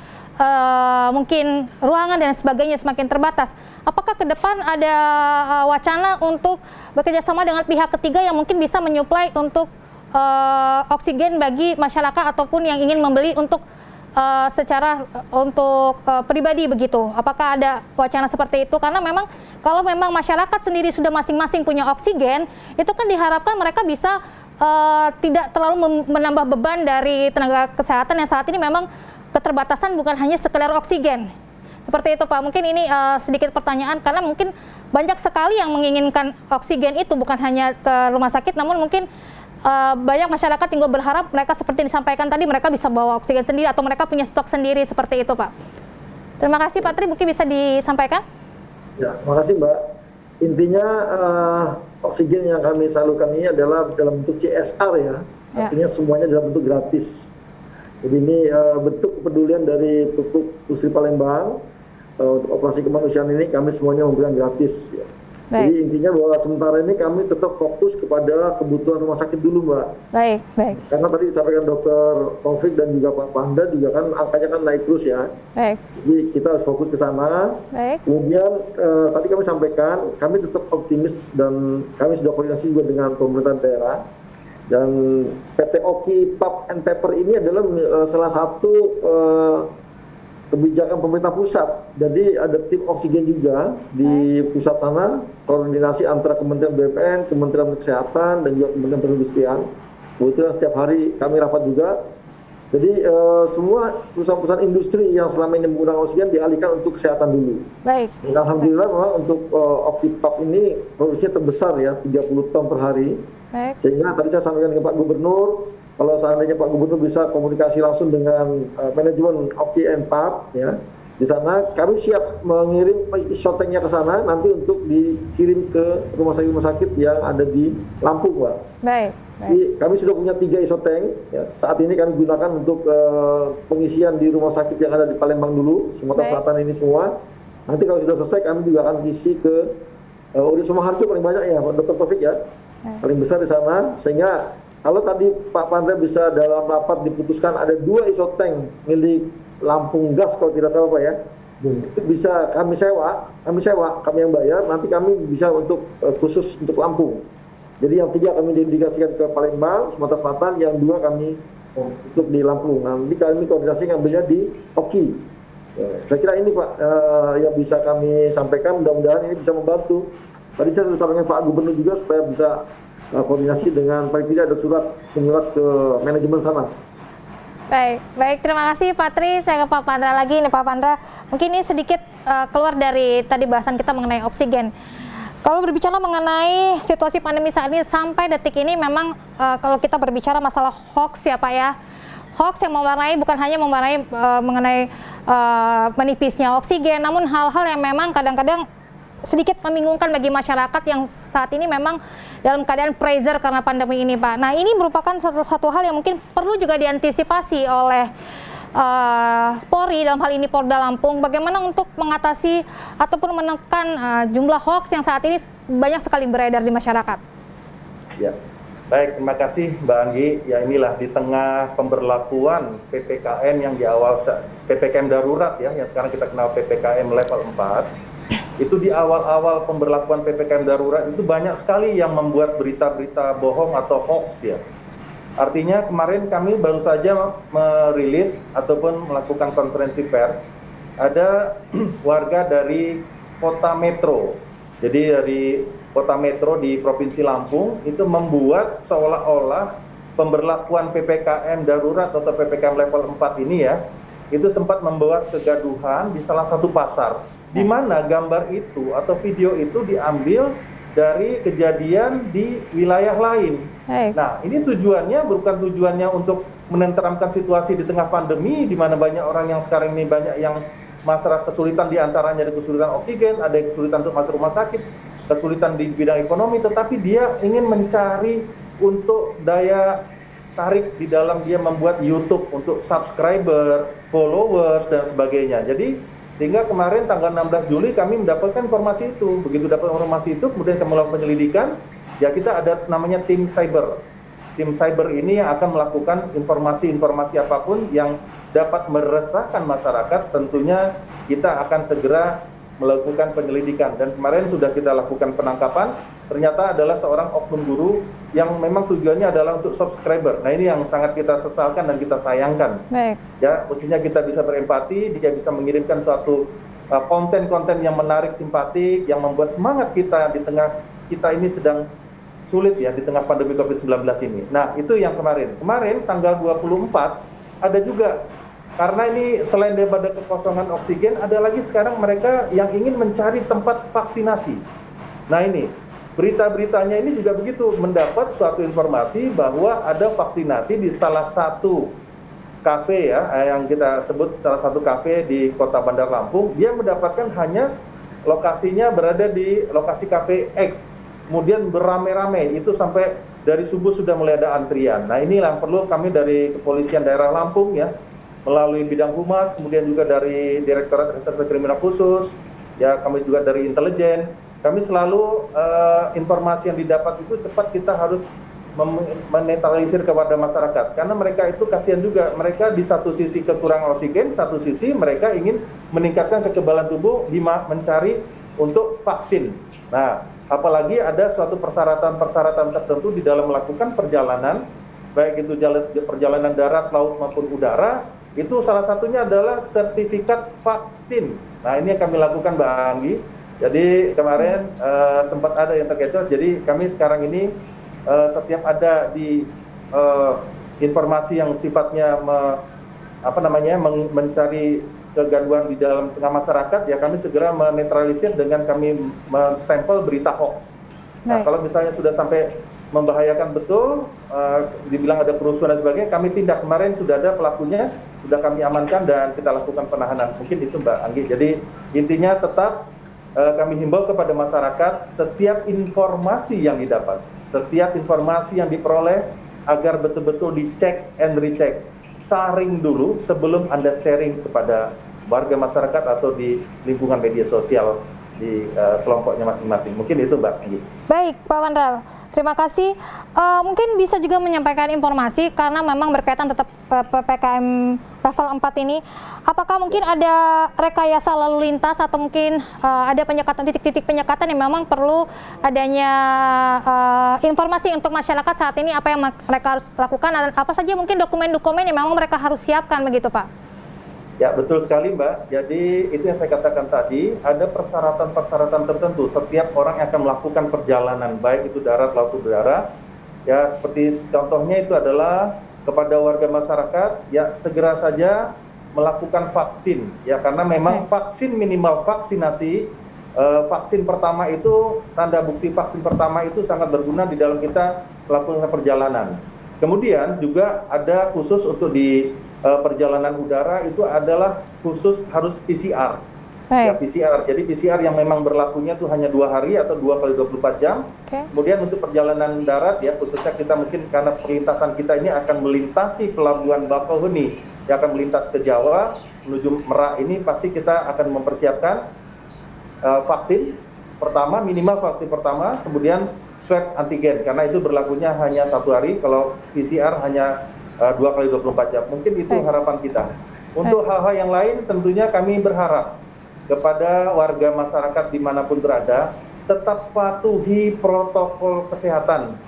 Speaker 1: mungkin ruangan dan sebagainya semakin terbatas, apakah ke depan ada wacana untuk bekerjasama dengan pihak ketiga yang mungkin bisa menyuplai untuk oksigen bagi masyarakat ataupun yang ingin membeli untuk pribadi begitu? Apakah ada wacana seperti itu? Karena memang kalau memang masyarakat sendiri sudah masing-masing punya oksigen, itu kan diharapkan mereka bisa tidak terlalu menambah beban dari tenaga kesehatan yang saat ini memang keterbatasan bukan hanya sekedar oksigen. Seperti itu Pak, mungkin ini sedikit pertanyaan karena mungkin banyak sekali yang menginginkan oksigen itu bukan hanya ke rumah sakit, namun mungkin banyak masyarakat yang berharap mereka seperti disampaikan tadi mereka bisa bawa oksigen sendiri atau mereka punya stok sendiri seperti itu Pak. Terima kasih Pak Tri, mungkin bisa disampaikan? Ya,
Speaker 2: terima kasih Mbak. Intinya oksigen yang kami salurkan ini adalah dalam bentuk CSR ya, artinya semuanya dalam bentuk gratis. Jadi ini bentuk kepedulian dari Pusri Palembang untuk operasi kemanusiaan ini kami semuanya memberikan gratis. Ya. Jadi intinya bahwa sementara ini kami tetap fokus kepada kebutuhan rumah sakit dulu Mbak. Baik. Karena tadi disampaikan Dr. Taufik dan juga Pak Panda juga kan angkanya kan naik terus ya. Baik. Jadi kita harus fokus ke sana. Baik. Kemudian tadi kami sampaikan kami tetap optimis dan kami sudah koordinasi juga dengan pemerintah daerah. Dan PT Oki Pulp and Paper ini adalah salah satu kebijakan pemerintah pusat. Jadi ada tim oksigen juga di pusat sana, koordinasi antara Kementerian BUMN, Kementerian Kesehatan, dan juga Kementerian Perindustrian. Kebetulan setiap hari kami rapat juga. Jadi semua perusahaan-perusahaan industri yang selama ini menggunakan oksigen dialihkan untuk kesehatan dulu. Baik. Dan alhamdulillah memang untuk Oki Pulp ini produksinya terbesar ya, 30 ton per hari. Baik. Sehingga tadi saya sampaikan ke Pak Gubernur, kalau seandainya Pak Gubernur bisa komunikasi langsung dengan manajemen Oki and Pulp ya, di sana kami siap mengirim isotengnya ke sana nanti untuk dikirim ke rumah sakit yang ada di Lampung, Pak. Baik. Jadi kami sudah punya 3 isoteng ya. Saat ini kami gunakan untuk pengisian di rumah sakit yang ada di Palembang dulu, Sumatera Selatan ini semua. Nanti kalau sudah selesai kami juga akan isi ke Urip Sumoharjo paling banyak ya, Pak Dr. Taufik ya. Paling besar di sana, sehingga kalau tadi Pak Pandra bisa dalam rapat diputuskan ada 2 isoteng milik Lampung Gas kalau tidak salah Pak ya, itu bisa kami sewa, kami yang bayar, nanti kami bisa untuk khusus untuk Lampung. Jadi yang 3 kami dedikasikan ke Palembang, Sumatera Selatan, yang 2 kami untuk di Lampung. Nanti kami koordinasi ngambilnya di Oki. Saya kira ini Pak yang bisa kami sampaikan, mudah-mudahan ini bisa membantu. Tadi saya sudah sampaikan Pak Gubernur juga supaya bisa koordinasi dengan paling tidak ada surat ke manajemen sana.
Speaker 1: Baik, terima kasih Pak Tri. Saya ke Pak Pandra lagi nih Pak Pandra. Mungkin ini sedikit keluar dari tadi bahasan kita mengenai oksigen. Kalau berbicara mengenai situasi pandemi saat ini sampai detik ini memang kalau kita berbicara masalah hoax ya Pak ya. Hoax yang mewarnai bukan hanya mewarnai mengenai menipisnya oksigen, namun hal-hal yang memang kadang-kadang sedikit membingungkan bagi masyarakat yang saat ini memang dalam keadaan pressure karena pandemi ini Pak. Nah ini merupakan satu hal yang mungkin perlu juga diantisipasi oleh Polri, dalam hal ini Polda Lampung, bagaimana untuk mengatasi ataupun menekan jumlah hoax yang saat ini banyak sekali beredar di masyarakat.
Speaker 3: Ya, baik, terima kasih Mbak Anggi. Ya inilah di tengah pemberlakuan PPKM yang di awal PPKM darurat ya, yang sekarang kita kenal PPKM level 4. Itu di awal-awal pemberlakuan PPKM darurat itu banyak sekali yang membuat berita-berita bohong atau hoax ya. Artinya kemarin kami baru saja merilis ataupun melakukan konferensi pers, ada warga dari kota metro. Jadi dari kota metro di Provinsi Lampung itu membuat seolah-olah pemberlakuan PPKM darurat atau PPKM level 4 ini ya, itu sempat membuat kegaduhan di salah satu pasar, di mana gambar itu atau video itu diambil dari kejadian di wilayah lain. Nah, ini tujuannya bukan tujuannya untuk menenteramkan situasi di tengah pandemi, di mana banyak orang yang sekarang ini banyak yang masyarakat kesulitan, di antaranya ada kesulitan oksigen, ada kesulitan untuk masuk rumah sakit, kesulitan di bidang ekonomi, tetapi dia ingin mencari untuk daya tarik di dalam dia membuat YouTube untuk subscriber, followers, dan sebagainya. Jadi sehingga kemarin tanggal 16 Juli kami mendapatkan informasi itu. Begitu dapat informasi itu, kemudian kami melakukan penyelidikan. Ya kita ada namanya tim cyber. Tim cyber ini yang akan melakukan informasi-informasi apapun yang dapat meresahkan masyarakat. Tentunya kita akan segera melakukan penyelidikan. Dan kemarin sudah kita lakukan penangkapan. Ternyata adalah seorang oknum guru yang memang tujuannya adalah untuk subscriber. Nah ini yang sangat kita sesalkan dan kita sayangkan.
Speaker 1: Baik.
Speaker 3: Ya, mestinya kita bisa berempati, dia bisa mengirimkan suatu konten-konten yang menarik, simpatik, yang membuat semangat kita di tengah kita ini sedang sulit ya di tengah pandemi COVID-19 ini. Nah itu yang kemarin. Kemarin tanggal 24 ada juga, karena ini selain daripada kekosongan oksigen, ada lagi sekarang mereka yang ingin mencari tempat vaksinasi. Nah ini berita-beritanya ini juga begitu, mendapat suatu informasi bahwa ada vaksinasi di salah satu kafe ya, yang kita sebut salah satu kafe di Kota Bandar Lampung. Dia mendapatkan hanya lokasinya berada di lokasi kafe X, kemudian beramai-ramai, itu sampai dari subuh sudah mulai ada antrian. Nah inilah yang perlu kami dari Kepolisian Daerah Lampung ya, melalui bidang humas, kemudian juga dari Direktorat Reserse Kriminal Khusus, ya kami juga dari intelijen. Kami selalu informasi yang didapat itu cepat kita harus menetralisir kepada masyarakat, karena mereka itu kasihan juga, mereka di satu sisi kekurangan oksigen, satu sisi mereka ingin meningkatkan kekebalan tubuh mencari untuk vaksin. Nah, apalagi ada suatu persyaratan tertentu di dalam melakukan perjalanan, baik itu perjalanan darat, laut maupun udara, itu salah satunya adalah sertifikat vaksin. Nah, ini yang kami lakukan Mbak Anggi. Jadi kemarin sempat ada yang terkecoh, jadi kami sekarang ini setiap ada di informasi yang sifatnya mencari kegaduhan di dalam tengah masyarakat, ya kami segera menetralisir dengan kami menstempel berita hoax. Nah, kalau misalnya sudah sampai membahayakan betul, dibilang ada kerusuhan dan sebagainya, kami tindak. Kemarin sudah ada pelakunya, sudah kami amankan dan kita lakukan penahanan. Mungkin itu Mbak Anggi. Jadi intinya tetap kami himbau kepada masyarakat, setiap informasi yang didapat, setiap informasi yang diperoleh, agar betul-betul dicek and recheck, saring dulu sebelum Anda sharing kepada warga masyarakat atau di lingkungan media sosial di kelompoknya masing-masing. Mungkin itu Mbak Anggi. Baik
Speaker 1: Pak Wandral, terima kasih. Mungkin bisa juga menyampaikan informasi, karena memang berkaitan tetap PPKM level 4 ini, apakah mungkin ada rekayasa lalu lintas atau mungkin ada penyekatan, titik-titik penyekatan yang memang perlu adanya informasi untuk masyarakat saat ini, apa yang mereka harus lakukan dan apa saja mungkin dokumen-dokumen yang memang mereka harus siapkan begitu Pak?
Speaker 3: Ya, betul sekali Mbak. Jadi itu yang saya katakan tadi, ada persyaratan-persyaratan tertentu. Setiap orang yang akan melakukan perjalanan, baik itu darat, laut, udara. Ya, seperti contohnya itu adalah kepada warga masyarakat, ya segera saja melakukan vaksin. Ya, karena memang vaksin minimal vaksinasi, vaksin pertama itu, tanda bukti vaksin pertama itu sangat berguna di dalam kita melakukan perjalanan. Kemudian juga ada khusus untuk di perjalanan udara itu adalah khusus harus PCR. Ya, PCR. Jadi PCR yang memang berlakunya itu hanya 2 hari atau 2 kali 24 jam. Kemudian untuk perjalanan darat ya, khususnya kita mungkin karena perlintasan kita ini akan melintasi pelabuhan Bakauheni yang akan melintas ke Jawa menuju Merak, ini pasti kita akan mempersiapkan vaksin pertama, minimal vaksin pertama, kemudian swab antigen karena itu berlakunya hanya 1 hari, kalau PCR hanya 2 kali 24 jam. Mungkin itu harapan kita. Untuk hal-hal yang lain tentunya kami berharap kepada warga masyarakat dimanapun berada tetap patuhi protokol kesehatan.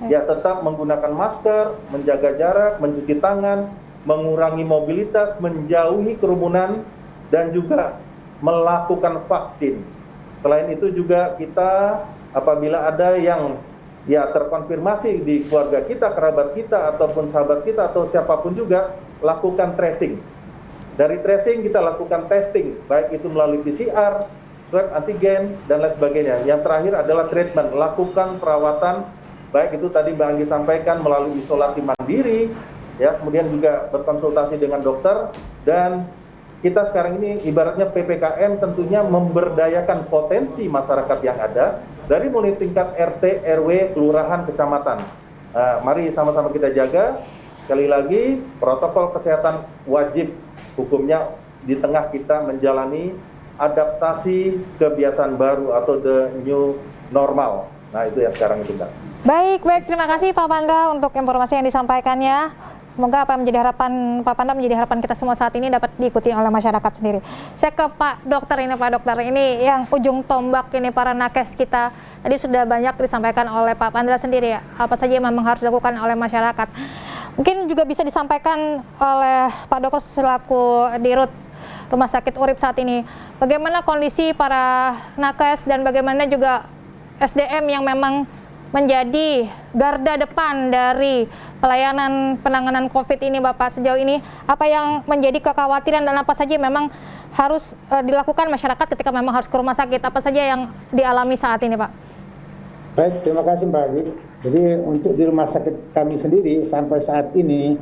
Speaker 3: Ya, tetap menggunakan masker, menjaga jarak, mencuci tangan, mengurangi mobilitas, menjauhi kerumunan, dan juga melakukan vaksin. Selain itu juga kita apabila ada yang ya terkonfirmasi di keluarga kita, kerabat kita, ataupun sahabat kita, atau siapapun juga, lakukan tracing. Dari tracing kita lakukan testing, baik itu melalui PCR, swab antigen, dan lain sebagainya. Yang terakhir adalah treatment, lakukan perawatan, baik itu tadi Mbak Anggi sampaikan melalui isolasi mandiri, ya, kemudian juga berkonsultasi dengan dokter, dan kita sekarang ini ibaratnya PPKM tentunya memberdayakan potensi masyarakat yang ada, dari mulai tingkat RT, RW, kelurahan, kecamatan. Mari sama-sama kita jaga. Sekali lagi, protokol kesehatan wajib hukumnya di tengah kita menjalani adaptasi kebiasaan baru atau the new normal. Nah, itu yang sekarang itu, Mbak.
Speaker 1: Baik, terima kasih Pak Pandra untuk informasi yang disampaikannya. Semoga apa yang menjadi harapan Pak Pandra menjadi harapan kita semua saat ini dapat diikuti oleh masyarakat sendiri. Saya ke Pak Dokter ini, Pak Dokter, ini yang ujung tombak ini para nakes kita. Tadi sudah banyak disampaikan oleh Pak Pandra sendiri ya, apa saja yang memang harus dilakukan oleh masyarakat. Mungkin juga bisa disampaikan oleh Pak Dokter selaku Dirut Rumah Sakit Urip saat ini. Bagaimana kondisi para nakes dan bagaimana juga SDM yang memang menjadi garda depan dari pelayanan penanganan COVID ini, Bapak, sejauh ini apa yang menjadi kekhawatiran dan apa saja memang harus dilakukan masyarakat ketika memang harus ke rumah sakit, apa saja yang dialami saat ini, Pak?
Speaker 4: Baik, terima kasih Mbak Agi. Jadi untuk di rumah sakit kami sendiri sampai saat ini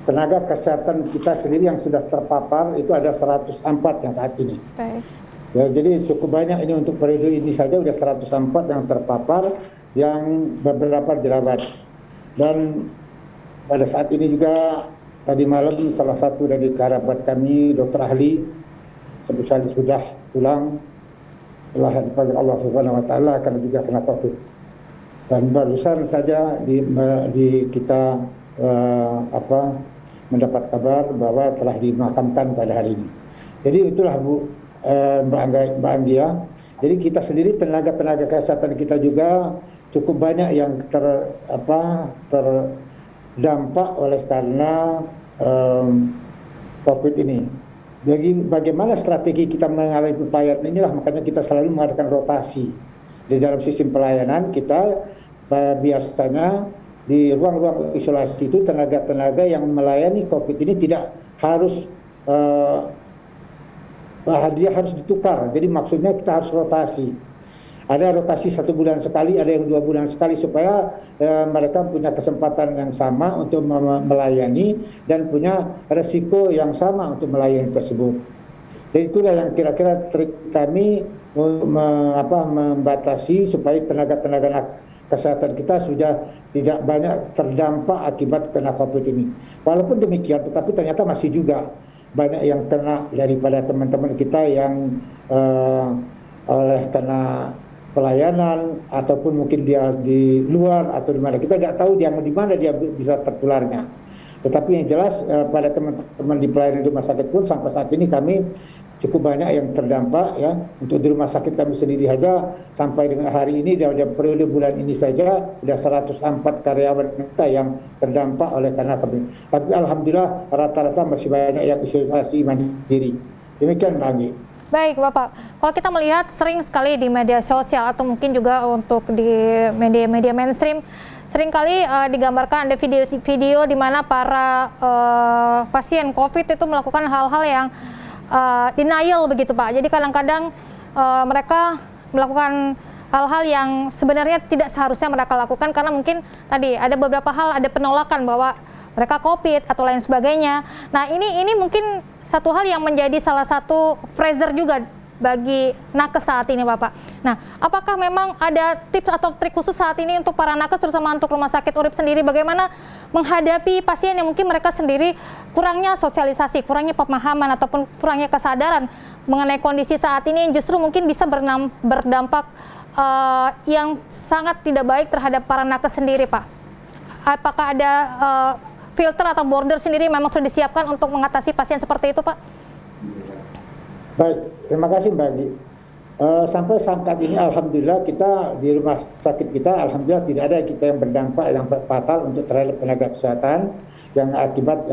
Speaker 4: tenaga kesehatan kita sendiri yang sudah terpapar itu ada 104 yang saat ini.
Speaker 1: Baik.
Speaker 4: Ya, jadi cukup banyak ini untuk periode ini saja sudah 104 yang terpapar, yang beberapa dirawat. Dan pada saat ini juga tadi malam salah satu dari kerabat kami, dokter ahli spesialis bedah tulang, telah dipanggil Allah Subhanahu Wa Taala karena juga kena COVID. Dan barusan saja kita mendapat kabar bahwa telah dimakamkan pada hari ini. Jadi itulah Mbak Anggia. Jadi kita sendiri tenaga kesehatan kita juga cukup banyak yang terdampak oleh karena COVID ini. Jadi bagaimana strategi kita mengalami pelayanan inilah makanya kita selalu mengadakan rotasi di dalam sistem pelayanan kita. Biasanya di ruang-ruang isolasi itu tenaga-tenaga yang melayani COVID ini tidak harus dia harus ditukar. Jadi maksudnya kita harus rotasi. Ada rotasi 1 bulan sekali, ada yang 2 bulan sekali supaya mereka punya kesempatan yang sama untuk melayani dan punya resiko yang sama untuk melayani tersebut. Jadi itulah yang kira-kira trik kami membatasi supaya tenaga-tenaga kesehatan kita sudah tidak banyak terdampak akibat kena COVID ini. Walaupun demikian, tetapi ternyata masih juga banyak yang kena daripada teman-teman kita yang oleh kena pelayanan ataupun mungkin dia di luar atau di mana, kita nggak tahu dia di mana dia bisa tertularnya. Tetapi yang jelas pada teman-teman di pelayanan rumah sakit pun sampai saat ini kami cukup banyak yang terdampak ya. Untuk di rumah sakit kami sendiri saja sampai dengan hari ini dalam periode bulan ini saja sudah 104 karyawan kita yang terdampak oleh karena kami. Tapi alhamdulillah rata-rata masih banyak yang isolasi mandiri. Demikian Mbak Anggi.
Speaker 1: Baik Bapak, kalau kita melihat sering sekali di media sosial atau mungkin juga untuk di media-media mainstream, seringkali digambarkan ada video-video di mana para pasien COVID itu melakukan hal-hal yang denial begitu Pak. Jadi kadang-kadang mereka melakukan hal-hal yang sebenarnya tidak seharusnya mereka lakukan karena mungkin tadi ada beberapa hal, ada penolakan bahwa mereka COVID atau lain sebagainya. Nah ini mungkin satu hal yang menjadi salah satu freezer juga bagi nakes saat ini Bapak. Nah, apakah memang ada tips atau trik khusus saat ini untuk para nakes terutama untuk Rumah Sakit Urip sendiri bagaimana menghadapi pasien yang mungkin mereka sendiri kurangnya sosialisasi, kurangnya pemahaman ataupun kurangnya kesadaran mengenai kondisi saat ini yang justru mungkin bisa berdampak yang sangat tidak baik terhadap para nakes sendiri Pak? Apakah ada filter atau border sendiri memang sudah disiapkan untuk mengatasi pasien seperti itu Pak?
Speaker 4: Baik, terima kasih Mbak Andi. Sampai saat ini alhamdulillah kita di rumah sakit kita alhamdulillah tidak ada kita yang berdampak yang fatal untuk terhadap tenaga kesehatan yang akibat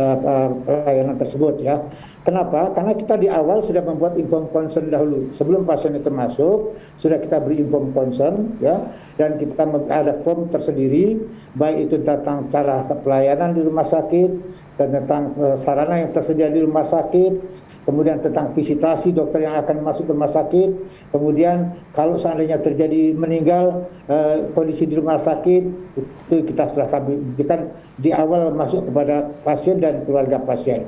Speaker 4: pelayanan tersebut ya. Kenapa? Karena kita di awal sudah membuat inform concern dahulu. Sebelum pasien itu masuk, sudah kita beri inform concern ya, dan kita ada form tersendiri baik itu tentang cara pelayanan di rumah sakit dan tentang sarana yang tersedia di rumah sakit. Kemudian tentang visitasi dokter yang akan masuk ke rumah sakit, kemudian kalau seandainya terjadi meninggal kondisi di rumah sakit itu kita sudah sampaikan di awal masuk kepada pasien dan keluarga pasien.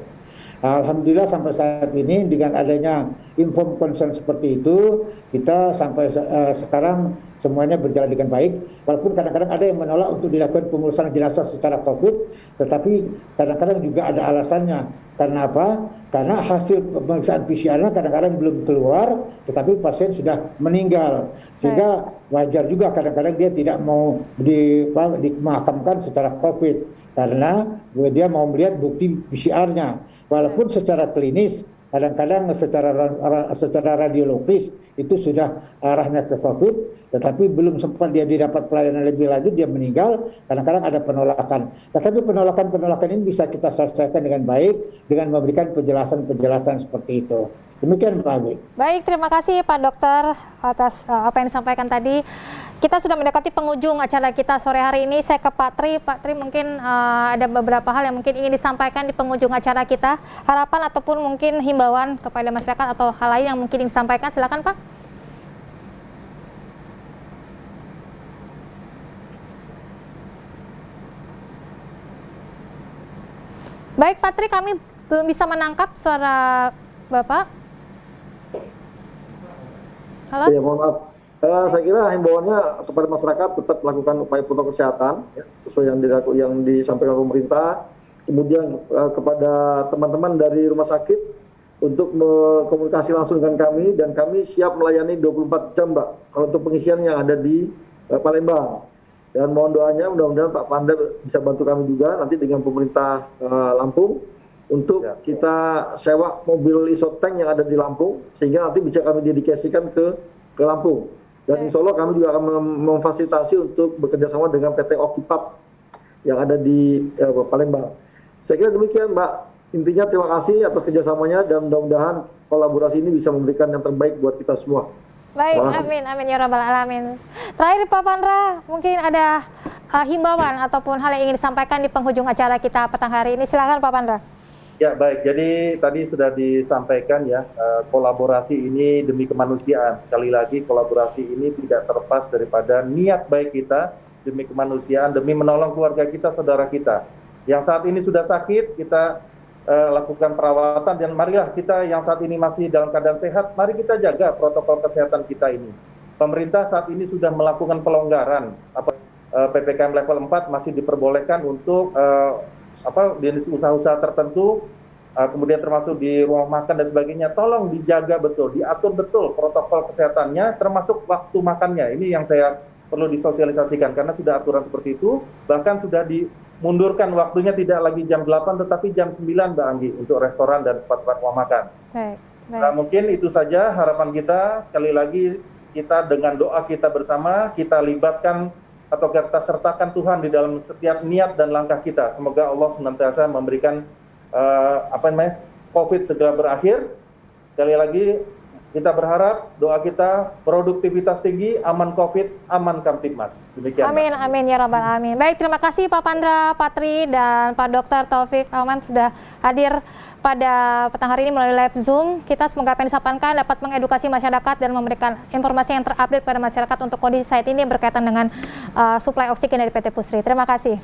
Speaker 4: Alhamdulillah sampai saat ini dengan adanya inform concern seperti itu kita sampai sekarang semuanya berjalan dengan baik. Walaupun kadang-kadang ada yang menolak untuk dilakukan pengurusan jenazah secara COVID, tetapi kadang-kadang juga ada alasannya. Karena apa? Karena hasil pemeriksaan PCR-nya kadang-kadang belum keluar, tetapi pasien sudah meninggal. Sehingga wajar juga kadang-kadang dia tidak mau dimakamkan secara COVID karena dia mau melihat bukti PCR-nya. Walaupun secara klinis kadang-kadang secara radiologis itu sudah arahnya ke COVID, tetapi belum sempat dia didapat pelayanan lebih lanjut, dia meninggal, kadang-kadang ada penolakan. Tetapi penolakan ini bisa kita selesaikan dengan baik dengan memberikan penjelasan-penjelasan seperti itu. Demikian Pak Abi.
Speaker 1: Baik, terima kasih Pak Dokter atas apa yang disampaikan tadi. Kita sudah mendekati penghujung acara kita sore hari ini. Saya ke Pak Tri. Pak Tri mungkin ada beberapa hal yang mungkin ingin disampaikan di penghujung acara kita. Harapan ataupun mungkin himbauan kepada masyarakat atau hal lain yang mungkin ingin disampaikan. Silakan Pak. Baik Pak Tri, kami belum bisa menangkap suara Bapak. Halo?
Speaker 2: Ya, mohon maaf. Saya kira himbauannya kepada masyarakat tetap melakukan upaya protokol kesehatan ya, sesuai yang disampaikan pemerintah. Kemudian kepada teman-teman dari rumah sakit untuk berkomunikasi langsung dengan kami dan kami siap melayani 24 jam Mbak kalau untuk pengisian yang ada di Palembang. Dan mohon doanya mudah-mudahan Pak Panda bisa bantu kami juga nanti dengan pemerintah Lampung untuk kita sewa mobil isotank yang ada di Lampung sehingga nanti bisa kami dedikasikan ke Lampung. Dan insya Allah kami juga akan memfasilitasi untuk bekerjasama dengan PT Okipap yang ada di Palembang. Saya kira demikian Mbak. Intinya terima kasih atas kerjasamanya dan mudah-mudahan kolaborasi ini bisa memberikan yang terbaik buat kita semua.
Speaker 1: Baik, amin ya rabbal alamin. Terakhir Pak Pandra, mungkin ada himbauan ataupun hal yang ingin disampaikan di penghujung acara kita petang hari ini. Silakan Pak Pandra.
Speaker 3: Ya baik, jadi tadi sudah disampaikan ya, kolaborasi ini demi kemanusiaan. Sekali lagi kolaborasi ini tidak terlepas daripada niat baik kita demi kemanusiaan, demi menolong keluarga kita, saudara kita. Yang saat ini sudah sakit, kita lakukan perawatan dan marilah kita yang saat ini masih dalam keadaan sehat, mari kita jaga protokol kesehatan kita ini. Pemerintah saat ini sudah melakukan pelonggaran, PPKM level 4 masih diperbolehkan untuk di usaha-usaha tertentu, kemudian termasuk di ruang makan dan sebagainya. Tolong dijaga betul, diatur betul protokol kesehatannya, termasuk waktu makannya. Ini yang saya perlu disosialisasikan karena sudah aturan seperti itu, bahkan sudah dimundurkan waktunya tidak lagi jam 8 tetapi jam 9 Mbak Anggi untuk restoran dan tempat-tempat ruang makan. Nah, mungkin itu saja harapan kita. Sekali lagi, kita dengan doa kita bersama, kita libatkan atau kita sertakan Tuhan di dalam setiap niat dan langkah kita. Semoga Allah senantiasa memberikan COVID segera berakhir. Sekali lagi, kita berharap doa kita produktivitas tinggi, aman COVID, aman Kamtibmas. Demikian.
Speaker 1: Amin, amin ya rabbal alamin. Baik, terima kasih Pak Pandra, Patri, dan Pak Dr. Taufik Rahman sudah hadir pada petang hari ini melalui live Zoom. Kita semoga apa yang disampaikan dapat mengedukasi masyarakat dan memberikan informasi yang terupdate pada masyarakat untuk kondisi saat ini berkaitan dengan suplai oksigen dari PT Pusri. Terima kasih.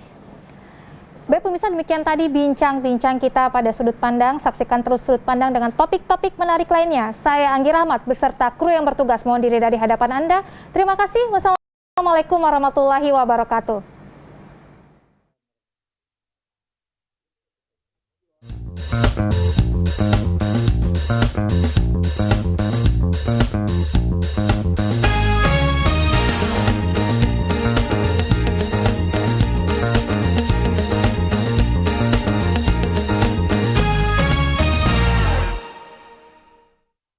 Speaker 1: Baik pemirsa, demikian tadi bincang-bincang kita pada Sudut Pandang. Saksikan terus Sudut Pandang dengan topik-topik menarik lainnya. Saya Anggi Rahmat beserta kru yang bertugas mohon diri dari hadapan Anda. Terima kasih. Wassalamualaikum warahmatullahi wabarakatuh.